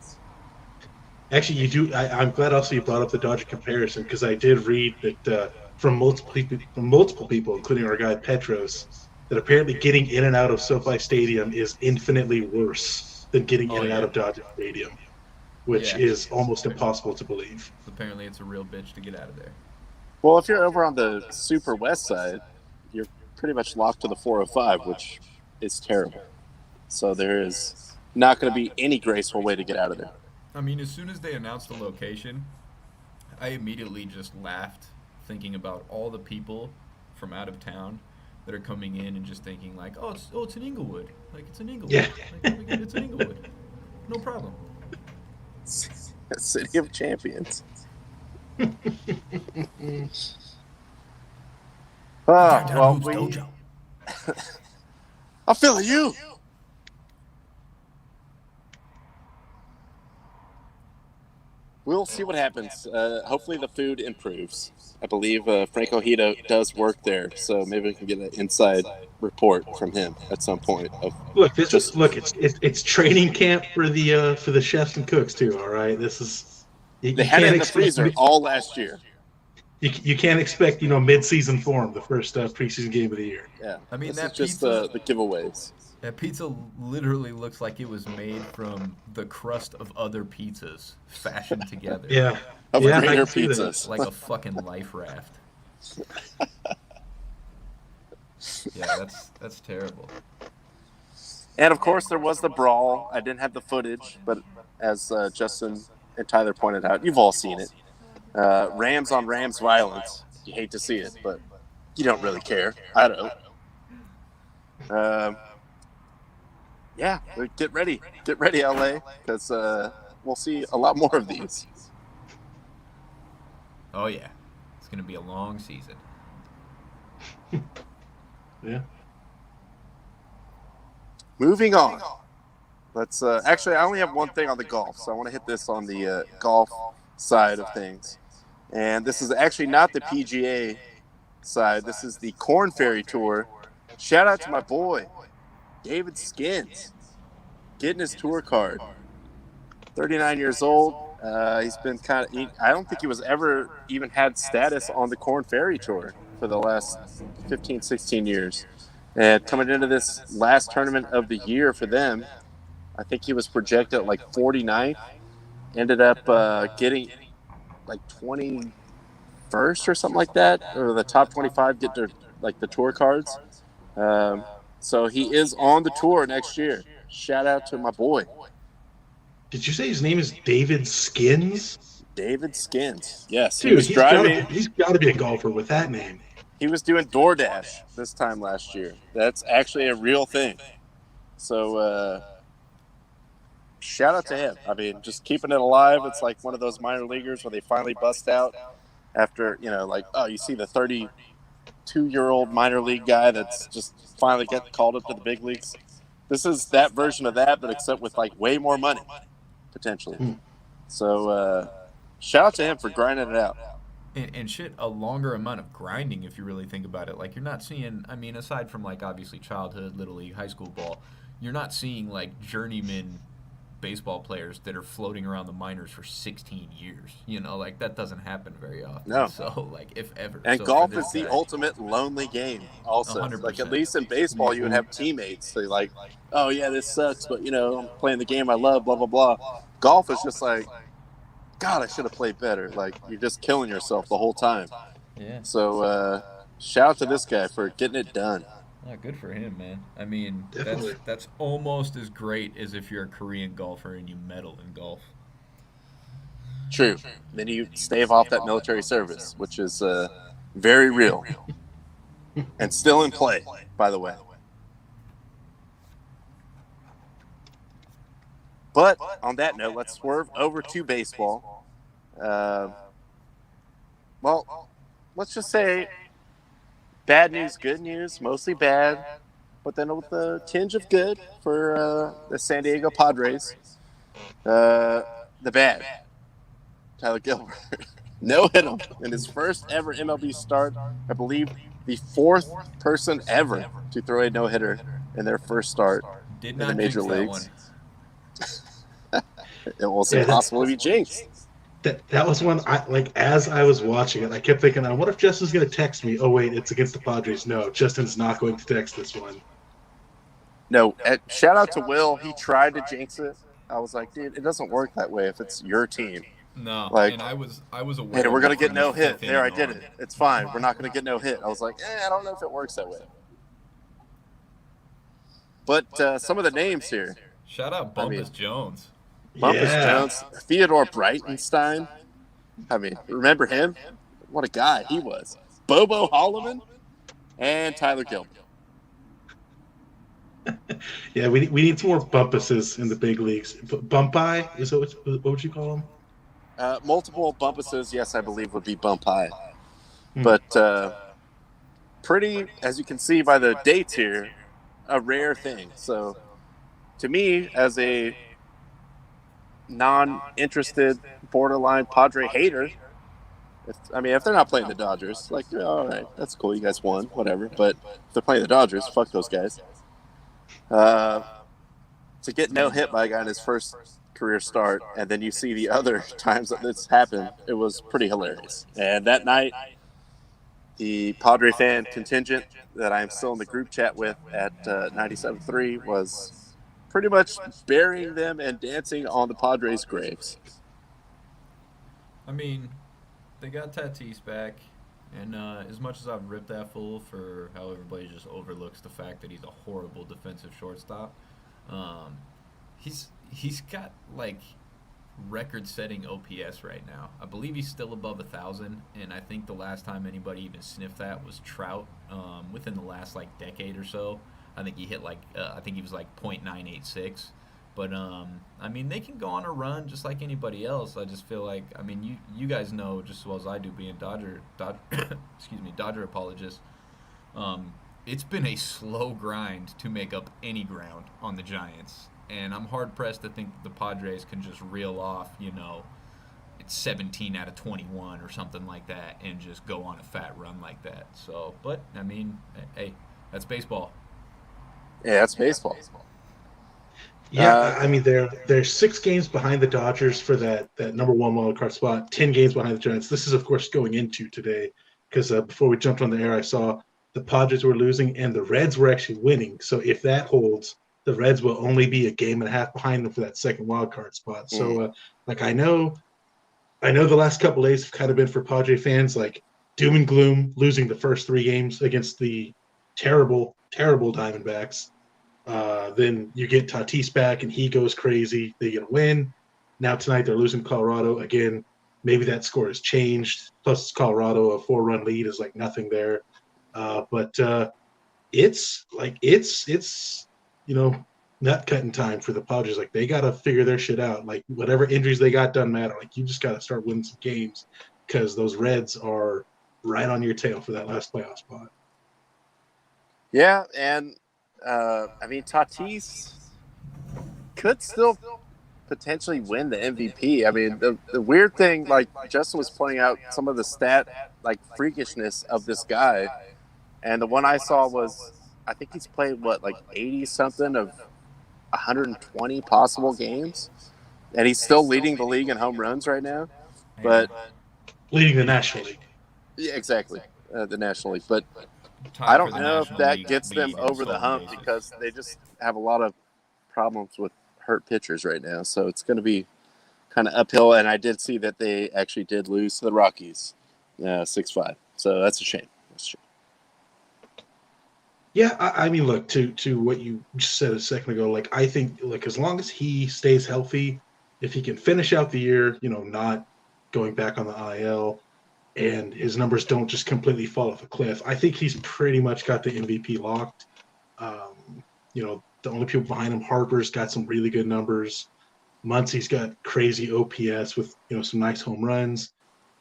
Actually, you do. I'm glad also you brought up the Dodger comparison because I did read that from multiple people, including our guy Petros, that apparently getting in and out of SoFi Stadium is infinitely worse than getting in and out of Dodger Stadium, which is almost impossible to believe. Apparently, it's a real bitch to get out of there. Well, if you're over on the super west side, you're pretty much locked to the 405, which is terrible. So there is not going to be any graceful way to get out of there. I mean, as soon as they announced the location, I immediately just laughed, thinking about all the people from out of town that are coming in and just thinking like, it's in Inglewood. Like, it's in Inglewood. Yeah. Like, it's in Inglewood. No problem. City of Champions. Well, I'll feel you. We'll see what happens. Hopefully the food improves. I believe Franco Hito does work there, so maybe we can get an inside report from him at some point. It's training camp for the chefs and cooks too. All right, this is they had it in the freezer all last year. You can't expect mid-season form the first preseason game of the year. Yeah, I mean, this that is just pizza- the giveaways. That pizza literally looks like it was made from the crust of other pizzas fashioned together. Yeah. Of Yeah, I greater can see that. pizzas. Like a fucking life raft. Yeah, that's terrible. And of course, there was the brawl. I didn't have the footage, but as Justin and Tyler pointed out, you've all seen it. Rams on Rams violence. You hate to see it, but you don't really care. I don't. Yeah, get ready, LA, because we'll see a lot more of these. Oh yeah, it's gonna be a long season. Yeah. Moving on. Let's actually, I only have one thing on the golf, so I want to hit this on the golf side of things. And this is actually not the PGA side. This is the Korn Ferry Tour. Shout out to my boy, David Skins, getting his tour card. 39 years old. He's been I don't think he was ever even had status on the Korn Ferry Tour for the last 15, 16 years. And coming into this last tournament of the year for them, I think he was projected at like 49th. Ended up getting like 21st or something like that, or the top 25 get their the tour cards. So he is on the tour next year. Shout out to my boy. Did you say his name is David Skins? David Skins. Yes, Dude, he was driving. He's got to be a golfer with that name. He was doing DoorDash this time last year. That's actually a real thing. So shout out to him. I mean, just keeping it alive. It's like one of those minor leaguers where they finally bust out after, you see the 30 2-year-old minor league guy that's just finally get called up to the big leagues. This is that version of that, but except with like way more money, potentially. So shout out to him for grinding it out. And shit, a longer amount of grinding if you really think about it. Like, you're not seeing, I mean, aside from, like, obviously childhood, little league, high school ball, you're not seeing, like, journeyman baseball players that are floating around the minors for 16 years. You know, like, that doesn't happen very often. No. So, like, if ever. And so golf is the ultimate lonely game also. 100%. Like, at least in baseball, you would have teammates. So, like, oh, yeah, this sucks, but, you know, I'm playing the game I love, blah, blah, blah. Golf is just like, God, I should have played better. Like, you're just killing yourself the whole time. Yeah. So, shout out to this guy for getting it done. Yeah, good for him, man. I mean, Definitely. that's almost as great as if you're a Korean golfer and you medal in golf. True. Then you stave off that military service, which is very real. And still in play, by the way. But on that note, let's swerve over to baseball. Well, let's just say bad news, good news, mostly bad, but then with a tinge of good for the San Diego Padres. The bad, Tyler Gilbert. No hit him in his first ever MLB start. I believe the fourth person ever to throw a no-hitter in their first start Did in not the major jinx that leagues. one. It was impossible to be jinxed. That was one as I was watching it, I kept thinking, what if Justin's going to text me? Oh wait, it's against the Padres. No, Justin's not going to text this one. No, shout out to Will. He tried to jinx it. I was like, dude, it doesn't work that way if it's your team. No, Like, and I was aware. Hey, we're of gonna it get from the no hit. fifth There, I inning did on. it. It's fine. We're not gonna get no hit. I was like, I don't know if it works that way. But some of the names here: Shout out Bumpus Jones. Bumpus Jones, Theodore Breitenstein. I mean, remember him? What a guy he was. Bobo Holloman and Tyler Gilbert. Yeah, we need some more Bumpuses in the big leagues. Bumpy? Is that what would you call them? Multiple Bumpuses, yes, I believe would be Bump High. But pretty, as you can see by the dates here, a rare thing. So to me, as a non-interested, borderline Padre hater, if they're not playing the Dodgers, like, all right, that's cool, you guys won, whatever. But if they're playing the Dodgers, fuck those guys. To get no hit by a guy in his first career start, and then you see the other times that this happened, it was pretty hilarious. And that night, the Padre fan contingent that I'm still in the group chat with at 97.3 was pretty much burying them and dancing on the Padres' graves. I mean, they got Tatis back, and as much as I've ripped that fool for how everybody just overlooks the fact that he's a horrible defensive shortstop, he's got like record-setting OPS right now. I believe he's still above 1,000, and I think the last time anybody even sniffed that was Trout within the last like decade or so. I think he hit I think he was like .986. But I mean, they can go on a run just like anybody else. I just feel like, I mean, you guys know just as well as I do, being Dodger apologist. It's been a slow grind to make up any ground on the Giants, and I'm hard pressed to think the Padres can just reel off, it's 17 out of 21 or something like that, and just go on a fat run like that. So, but I mean, hey, that's baseball. Yeah, that's baseball. Yeah, I mean they're 6 games behind the Dodgers for that number 1 wild card spot, 10 games behind the Giants. This is of course going into today, because before we jumped on the air, I saw the Padres were losing and the Reds were actually winning. So if that holds, the Reds will only be a game and a half behind them for that second wild card spot. So I know the last couple of days have kind of been for Padre fans like doom and gloom, losing the first 3 games against the terrible Diamondbacks. Then you get Tatis back and he goes crazy. They get a win. Now tonight they're losing Colorado again. Maybe that score has changed. Plus Colorado, a 4-run lead is like nothing there. But it's nut cutting time for the Padres. Like they got to figure their shit out. Like whatever injuries they got doesn't matter. Like you just got to start winning some games, because those Reds are right on your tail for that last playoff spot. Yeah, and I mean Tatis could still potentially win the MVP. I mean, the weird thing, like Justin was pointing out, some of the like freakishness of this guy, and the one I saw was, I think he's played like 80 something of 120 possible games, and he's still leading the league in home runs right now. But leading the National League. yeah, exactly, the National League. But Tied I for don't the know if National that League gets them lead in over the stolen hump bases. because they just have a lot of problems with hurt pitchers right now. So it's going to be kind of uphill. And I did see that they actually did lose to the Rockies, 6-5. So that's a shame. That's true. Yeah, I mean, look, to what you just said a second ago, like I think, like as long as he stays healthy, if he can finish out the year, not going back on the IL, and his numbers don't just completely fall off a cliff, I think he's pretty much got the MVP locked. The only people behind him, Harper's got some really good numbers. Muncie's got crazy OPS with some nice home runs.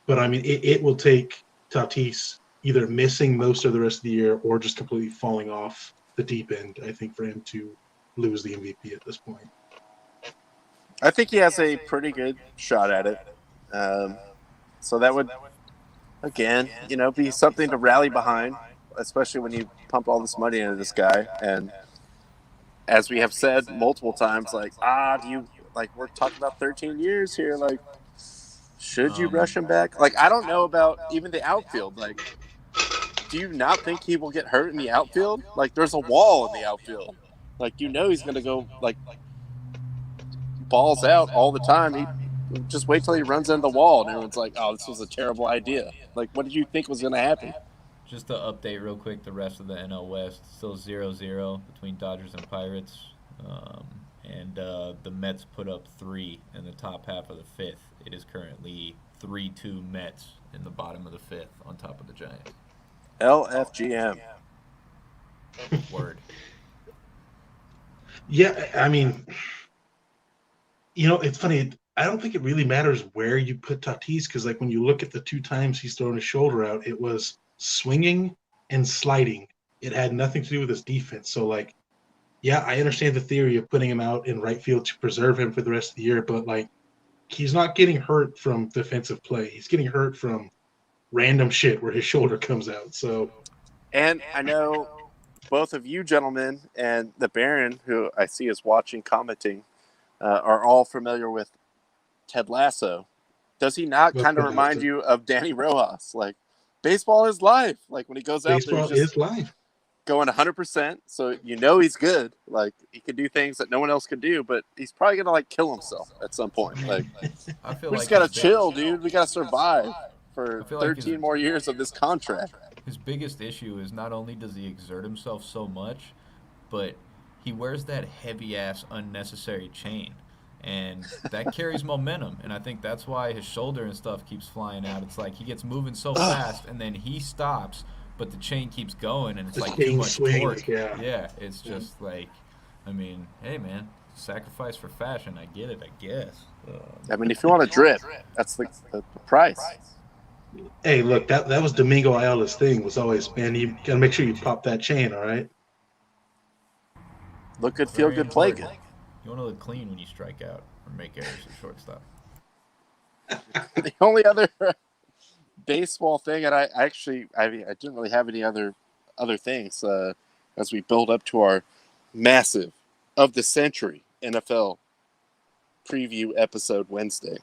But I mean, it will take Tatis either missing most of the rest of the year or just completely falling off the deep end, I think, for him to lose the MVP at this point. I think he has a pretty good shot at it. So that would, again, be something to rally behind, especially when you pump all this money into this guy. And as we have said multiple times, we're talking about 13 years here. Like, should you rush him back? Like, I don't know about even the outfield. Like, do you not think he will get hurt in the outfield? Like, there's a wall in the outfield. Like, he's going to go, like, balls out all the time. He just wait till he runs into the wall, and everyone's like, oh, this was a terrible idea. Like, what did you think was going to happen? Just to update real quick, the rest of the NL West still 0-0 between Dodgers and Pirates. And the Mets put up 3 in the top half of the 5th. It is currently 3-2 Mets in the bottom of the 5th on top of the Giants. LFGM. Word. Yeah, I mean, it's funny. I don't think it really matters where you put Tatis because, like, when you look at the 2 times he's thrown his shoulder out, it was swinging and sliding. It had nothing to do with his defense. So, like, yeah, I understand the theory of putting him out in right field to preserve him for the rest of the year, but, like, he's not getting hurt from defensive play. He's getting hurt from random shit where his shoulder comes out. So, and I know both of you gentlemen and the Baron, who I see is watching, commenting, are all familiar with Ted Lasso. Does he not kind of remind you of Danny Rojas? Like, baseball is life. Like, when he goes out there, he's just life. Going 100%. So he's good. Like, he could do things that no one else could do, but he's probably gonna kill himself at some point. Like, I feel we like just gotta chill, dude. We gotta survive for 13 more years of this contract. His biggest issue is not only does he exert himself so much, but he wears that heavy-ass unnecessary chain. And that carries momentum. And I think that's why his shoulder and stuff keeps flying out. It's like he gets moving so fast, and then he stops, but the chain keeps going, and it's like too much torque. Yeah, it's just like, I mean, hey, man, sacrifice for fashion. I get it, I guess. I mean, if you want to drip, that's the price. Hey, look, that was Domingo Ayala's thing. Was always, man, you gotta make sure you pop that chain. All right. Look good, feel good, play good. You want to look clean when you strike out or make errors at shortstop. The only other baseball thing, and I didn't really have any other things as we build up to our massive of the century NFL preview episode Wednesday.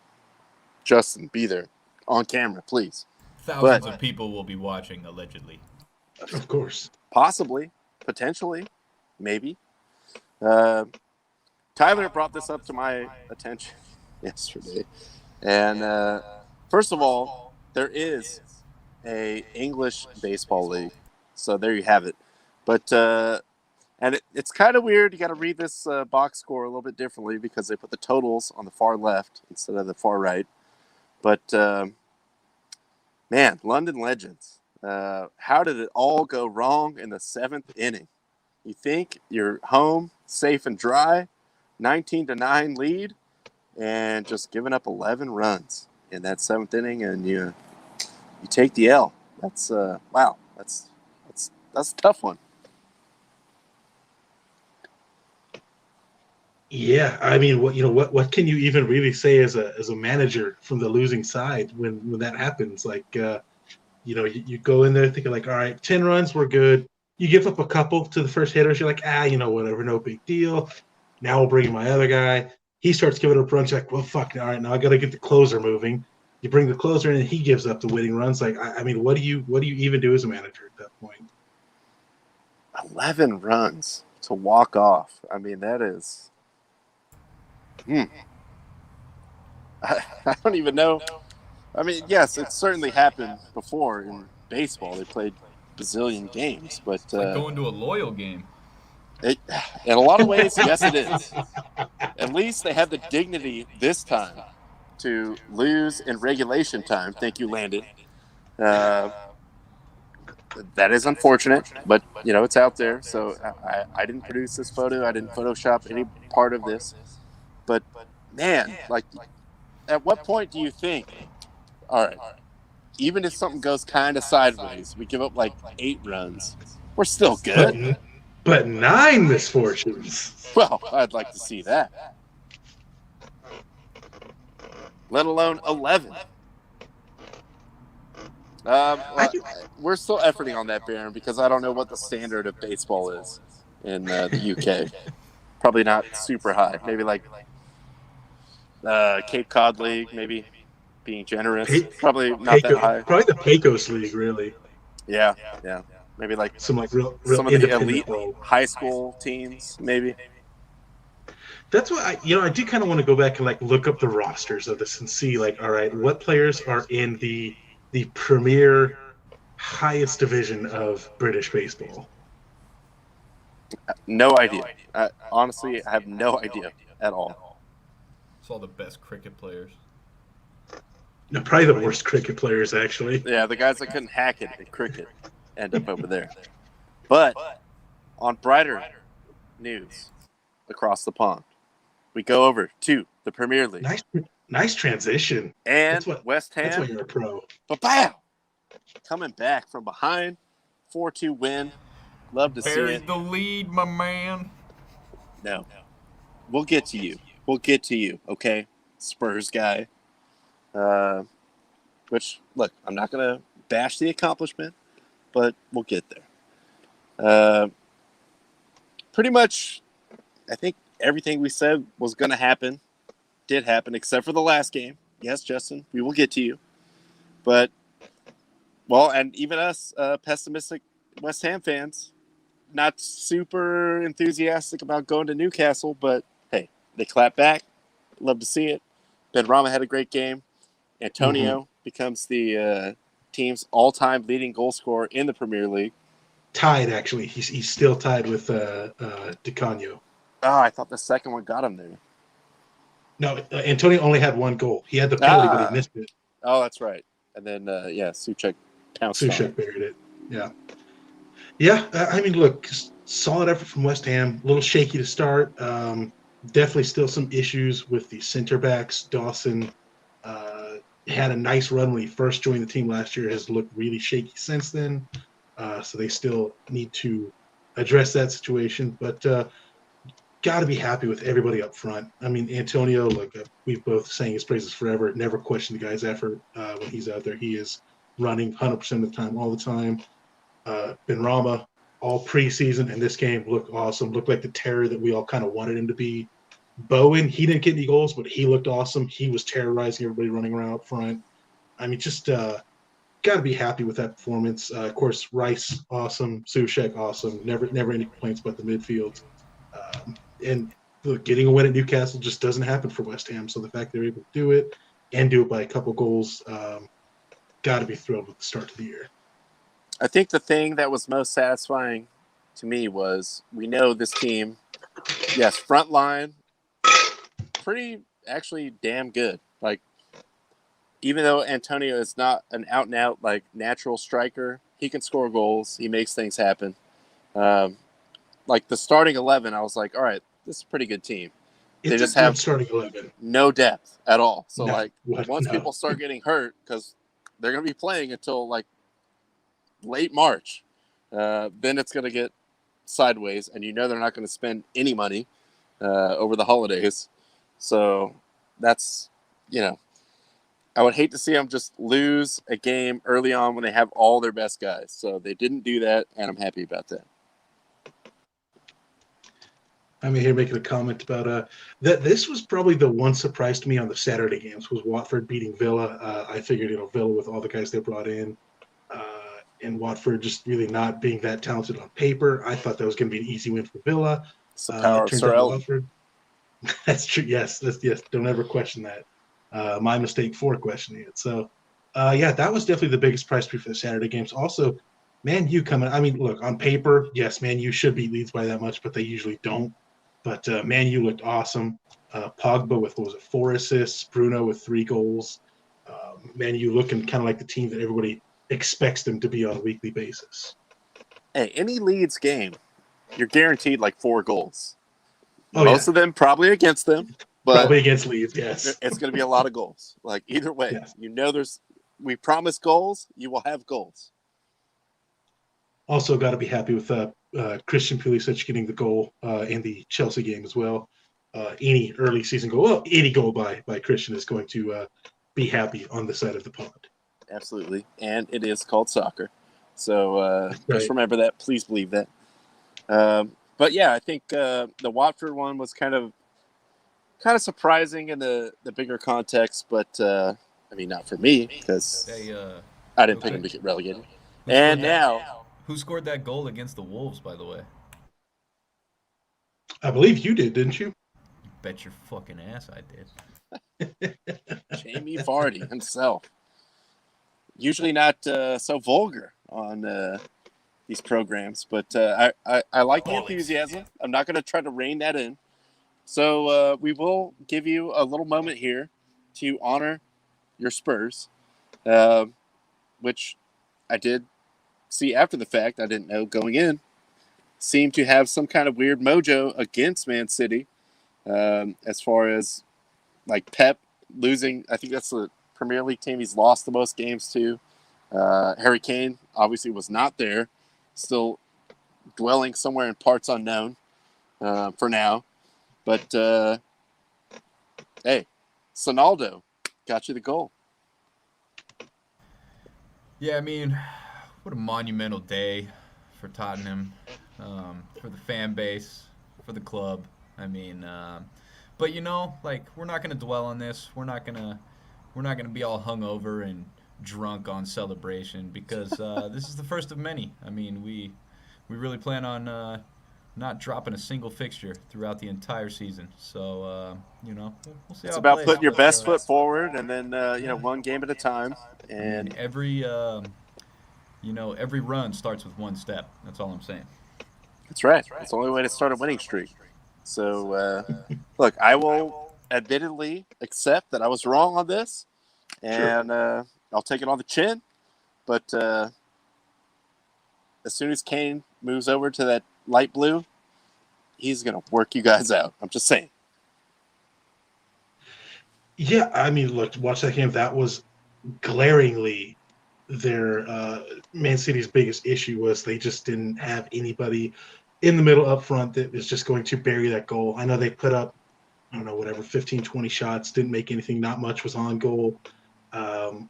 Justin, be there on camera, please. Thousands of people will be watching, allegedly. Of course. Possibly, potentially, maybe. Tyler brought this up to my attention yesterday. And first of all, there is a English baseball league. So there you have it. But and it's kind of weird. You got to read this box score a little bit differently because they put the totals on the far left instead of the far right. But, man, London Legends. How did it all go wrong in the 7th inning? You think you're home, safe and dry, 19-9 lead, and just giving up 11 runs in that 7th inning, and you take the L. That's wow. That's a tough one. Yeah, I mean, what can you even really say as a manager from the losing side when that happens? Like, you go in there thinking like, all right, 10 runs, we're good. You give up a couple to the first hitters, you're like, whatever, no big deal. Now we'll bring in my other guy. He starts giving up runs. You're like, well, fuck, all right, now I got to get the closer moving. You bring the closer in, and he gives up the winning runs. Like, I mean, what do you even do as a manager at that point? 11 runs to walk off. I mean, that is. I don't even know. I mean, yes, it's certainly happened before in baseball. They played bazillion games, but It's like going to a loyal game. in a lot of ways, yes, it is. At least they had the dignity this time to lose in regulation time. Thank you, Landon. That is unfortunate, but it's out there. So I didn't produce this photo. I didn't Photoshop any part of this. But man, like, at what point do you think, all right, even if something goes kind of sideways, we give up like 8 runs, we're still good. But 9 misfortunes. Well, I'd like to see that. Let alone 11. We're still efforting on that, Baron, because I don't know what the standard of baseball is in the UK. Probably not super high. Maybe like Cape Cod League, maybe being generous. Probably not that high. Probably the Pecos League, really. Yeah. Maybe like some real some of the elite role. high school teams, maybe. That's why I do kind of want to go back and like look up the rosters of this and see like, all right, what players are in the premier highest division of British baseball. No idea. Honestly, I have no idea at all. It's all the best cricket players. No, probably the worst cricket players, actually. Yeah, the guys that couldn't hack it in cricket end up over there. But on brighter news across the pond, we go over to the Premier League. Nice transition. And West Ham. That's why you're a pro. Ba-bam! Coming back from behind, 4-2 win. Love to see it. Buried the lead, my man. No. We'll get to you. Okay? Spurs guy. Which, look, I'm not going to bash the accomplishment, but we'll get there. Pretty much, I think everything we said was going to happen did happen, except for the last game. Yes, Justin, we will get to you. But, well, and even us pessimistic West Ham fans, not super enthusiastic about going to Newcastle, but, hey, they clap back. Love to see it. Ben Rama had a great game. Antonio becomes the team's all-time leading goal scorer in the Premier League. Tied, actually. He's still tied with DiCanio. Oh, I thought the second one got him there. No, Antonio only had 1 goal. He had the penalty, but he missed it. Oh, that's right. And then, Souček pounced on it. Souček buried it. Yeah. Yeah, I mean, look, solid effort from West Ham. A little shaky to start. Definitely still some issues with the center backs. Dawson had a nice run when he first joined the team last year. Has looked really shaky since then. So they still need to address that situation. But got to be happy with everybody up front. I mean, Antonio, like we've both sang his praises forever. Never question the guy's effort when he's out there. He is running 100% of the time, all the time. Benrahma, all preseason, and this game looked awesome. Looked like the terror that we all kind of wanted him to be. Bowen, he didn't get any goals, but he looked awesome. He was terrorizing everybody running around up front. I mean, just got to be happy with that performance. Of course, Rice, awesome. Souček, awesome. Never any complaints about the midfield. And look, getting a win at Newcastle just doesn't happen for West Ham. So the fact they're able to do it and do it by a couple goals, got to be thrilled with the start of the year. I think the thing that was most satisfying to me was we know this team, yes, front line, pretty actually damn good. Like, even though Antonio is not an out-and-out, like, natural striker, he can score goals. He makes things happen. Like, the starting 11, I was like, all right, this is a pretty good team. They just have starting 11. No depth at all. So, once people start getting hurt, because they're going to be playing until, like, late March, then it's going to get sideways, and they're not going to spend any money. over the holidays. So that's, I would hate to see them just lose a game early on when they have all their best guys. So they didn't do that, and I'm happy about that. I'm here making a comment about that. This was probably the one surprise to me on the Saturday games was Watford beating Villa. I figured, Villa with all the guys they brought in, and Watford just really not being that talented on paper. I thought that was going to be an easy win for Villa. It's the power of turns Sir out Elton. Watford. That's true. Yes. Yes. Don't ever question that. My mistake for questioning it. So, that was definitely the biggest prize for the Saturday games. Also, Man U coming. I mean, look, on paper, yes, Man U should beat Leeds by that much, but they usually don't. But Man U looked awesome. Pogba with, 4 assists. Bruno with 3 goals. Man U looking kind of like the team that everybody expects them to be on a weekly basis. Hey, any Leeds game, you're guaranteed like 4 goals. Oh, Most of them probably against them, but probably against Leeds, yes. It's going to be a lot of goals. Like either way, yes. We promise goals, you will have goals. Also got to be happy with Christian Pulisic getting the goal in the Chelsea game as well. Any early season goal, any goal by Christian is going to be happy on the side of the pond. Absolutely, and it is called soccer. So just remember that. Please believe that. But yeah, I think the Watford one was kind of surprising in the bigger context, but I mean, not for me because I didn't pick them to get relegated. And now. Who scored that goal against the Wolves, by the way? I believe you did, didn't you? Bet your fucking ass I did. Jamie Vardy himself. Usually not so vulgar on these programs, but I like the enthusiasm. I'm not going to try to rein that in. So we will give you a little moment here to honor your Spurs, which I did see after the fact. I didn't know going in. Seemed to have some kind of weird mojo against Man City, as far as like Pep losing. I think that's the Premier League team he's lost the most games to. Harry Kane obviously was not there, still dwelling somewhere in parts unknown for now. But hey, Sonaldo got you the goal. Yeah, I mean, what a monumental day for Tottenham, for the fan base, for the club. I mean, but we're not gonna dwell on this. We're not gonna be all hungover and drunk on celebration because this is the first of many. I mean, we really plan on not dropping a single fixture throughout the entire season. So we'll see. It's about putting your best foot forward, and then one game at a time. And every run starts with one step. That's all I'm saying. That's right. That's the only way to start a winning streak. So, look, I will admittedly accept that I was wrong on this, and I'll take it on the chin. But as soon as Kane moves over to that light blue, he's going to work you guys out. I'm just saying. Yeah, I mean, look, watch that game. That was glaringly their Man City's biggest issue was they just didn't have anybody in the middle up front that was just going to bury that goal. I know they put up, 15, 20 shots, didn't make anything. Not much was on goal. I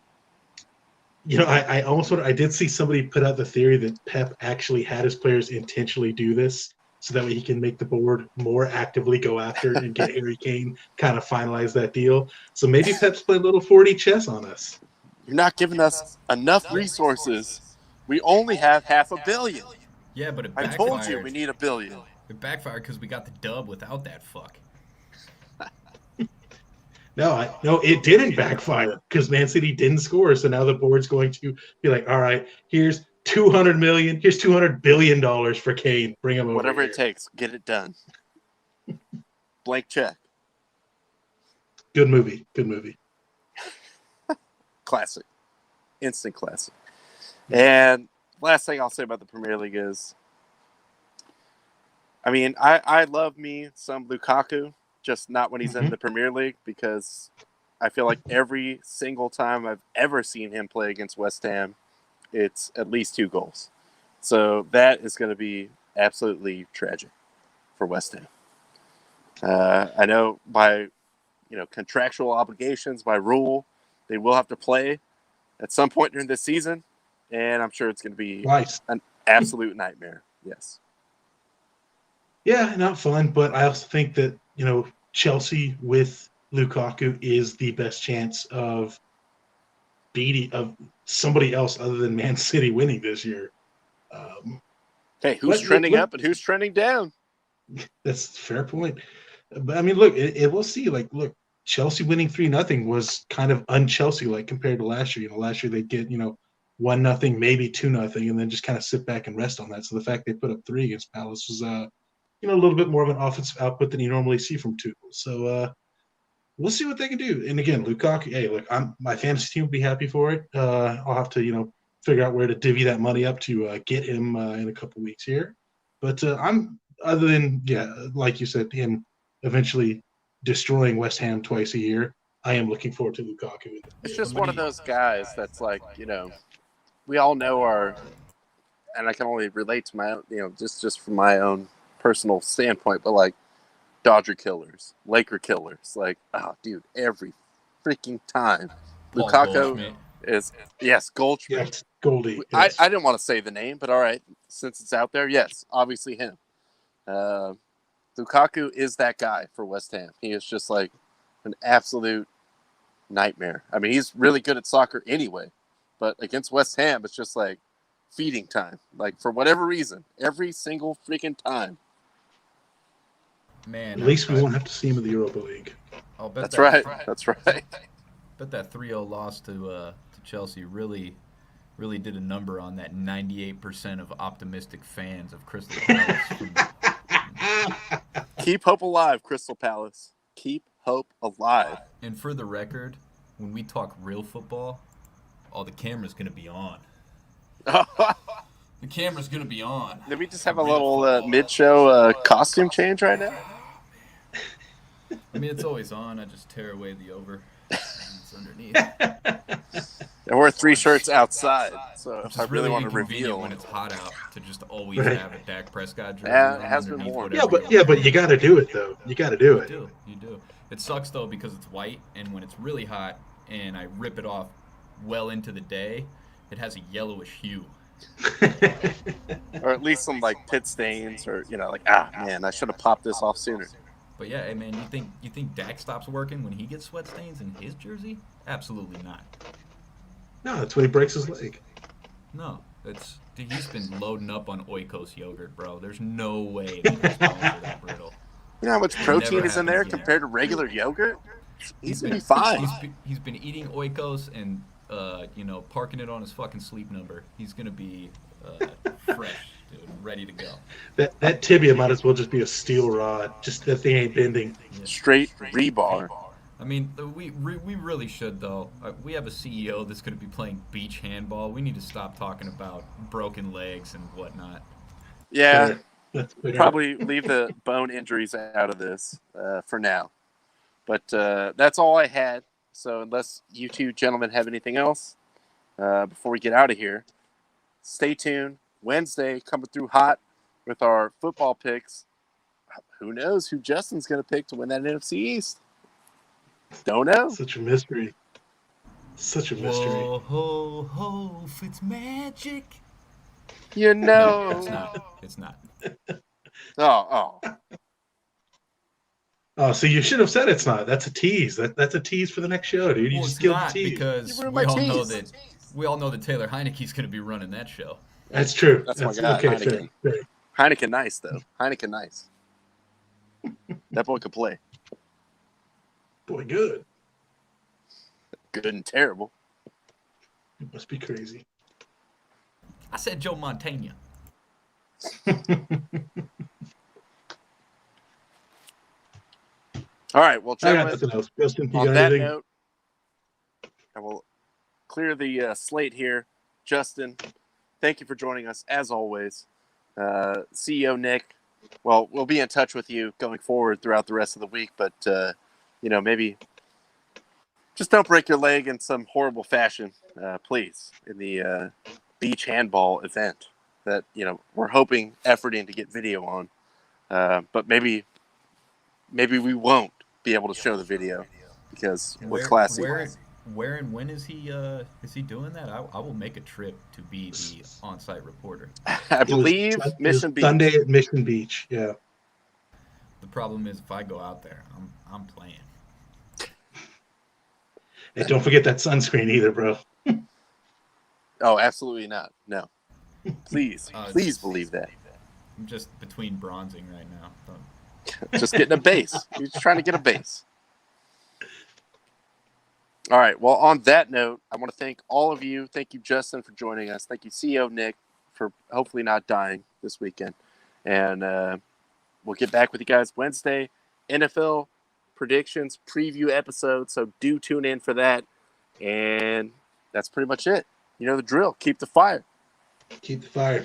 did see somebody put out the theory that Pep actually had his players intentionally do this so that way he can make the board more actively go after and get Harry Kane kind of finalize that deal. So maybe Pep's playing a little 4D chess on us. You're not giving us enough resources. We only have $500 million. Yeah, but it backfired. I told you we need $1 billion. It backfired because we got the dub without that fuck. No, it didn't backfire because Man City didn't score. So now the board's going to be like, all right, here's $200 million. Here's $200 billion for Kane. Bring him over. Whatever it takes, get it done. Blank check. Good movie. Classic. Instant classic. And last thing I'll say about the Premier League is, I mean, I love me some Lukaku, just not when he's in the Premier League, because I feel like every single time I've ever seen him play against West Ham, it's at least 2 goals. So that is going to be absolutely tragic for West Ham. I know by contractual obligations, by rule, they will have to play at some point during this season, and I'm sure it's going to be an absolute nightmare. Yes. Yeah, not fun, but I also think that Chelsea with Lukaku is the best chance of beating of somebody else other than Man City winning this year. Hey, who's trending up and who's trending down? That's a fair point. But I mean, look, we'll see. Look, Chelsea winning 3-0 was kind of un-Chelsea like compared to last year. Last year they'd get 1-0, maybe 2-0, and then just kind of sit back and rest on that. So the fact they put up 3 against Palace was a little bit more of an offensive output than you normally see from Tuchel. So we'll see what they can do. And again, Lukaku, hey, look, my fantasy team will be happy for it. I'll have to figure out where to divvy that money up to get him in a couple weeks here. But other than like you said, him eventually destroying West Ham twice a year, I am looking forward to Lukaku. It's just one of those guys that's like, we all know and I can only relate to my own, just from my own personal standpoint, but like Dodger killers, Laker killers, like, oh, dude, every freaking time. Paul Lukaku Goldschmidt. is, yes, Goldschmidt. Yes, Goldie. Yes. I didn't want to say the name, but all right, since it's out there, yes, obviously him. Lukaku is that guy for West Ham. He is just like an absolute nightmare. I mean, he's really good at soccer anyway, but against West Ham, it's just like feeding time. Like, for whatever reason, every single freaking time. Man, at least we won't have to see him in the Europa League. I'll bet That's right. That's right. Bet that 3-0 loss to Chelsea really did a number on that 98% of optimistic fans of Crystal Palace. Keep hope alive, Crystal Palace. Keep hope alive. And for the record, when we talk real football, the camera's going to be on. The camera's going to be on. Did we just have a little mid-show costume change right now? I mean, it's always on. I just tear away the over. It's underneath. And we're 3 shirts outside, so if I really want to inconvenient reveal when it's hot out to just always have a Dak Prescott jersey. Yeah, it has been warm. But you got to do it though. You got to do it. You do. It sucks though because it's white, and when it's really hot and I rip it off well into the day, it has a yellowish hue. Or at least some like pit stains, or man, I should have popped this off sooner. But yeah, hey man, you think Dak stops working when he gets sweat stains in his jersey? Absolutely not. No, that's when he breaks his leg. No, he's been loading up on Oikos yogurt, bro. There's no way that his bones are that brittle. You know how much protein is in there compared to regular yogurt? He's gonna be fine. He's been eating Oikos and parking it on his fucking sleep number. He's gonna be fresh, dude, ready to go. That tibia might as well just be a steel rod. Just that thing ain't bending. Yeah. Straight rebar. I mean, we really should though. We have a CEO that's going to be playing beach handball. We need to stop talking about broken legs and whatnot. Yeah, probably leave the bone injuries out of this for now. But that's all I had. So unless you two gentlemen have anything else before we get out of here, stay tuned. Wednesday coming through hot with our football picks. Who knows who Justin's going to pick to win that NFC East? Don't know. Such a mystery. Such a mystery. Whoa, ho, ho, it's magic. You know. It's not. Oh. Oh, so you should have said it's not. That's a tease. That's a tease for the next show, dude. You just killed the tease. Because we all know that Taylor Heineke's going to be running that show. That's true. That's my guy, okay. Heineken. Fair. Heineken nice, though. Heineken nice. That boy could play. Boy, good. Good and terrible. It must be crazy. I said Joe Montana. All right, well, I got gentlemen, nothing else. Justin, you on got that anything? note, I will clear the slate here. Justin, thank you for joining us, as always. CEO Nick, well, we'll be in touch with you going forward throughout the rest of the week, but, maybe just don't break your leg in some horrible fashion, please, in the beach handball event that, we're efforting to get video on. But maybe maybe we won't be able to show the video because we're classy. Where and when is he doing that? I will make a trip to be the on-site reporter. I believe Mission Beach. Sunday at Mission Beach. Yeah. The problem is if I go out there, I'm playing. And don't forget that sunscreen either, bro. Oh, absolutely not. No. Please believe that. I'm just between bronzing right now. Just getting a base. You're just trying to get a base. All right. Well, on that note, I want to thank all of you. Thank you, Justin, for joining us. Thank you, CEO Nick, for hopefully not dying this weekend. And we'll get back with you guys Wednesday. NFL predictions, preview episode. So do tune in for that. And that's pretty much it. You know the drill. Keep the fire. Keep the fire.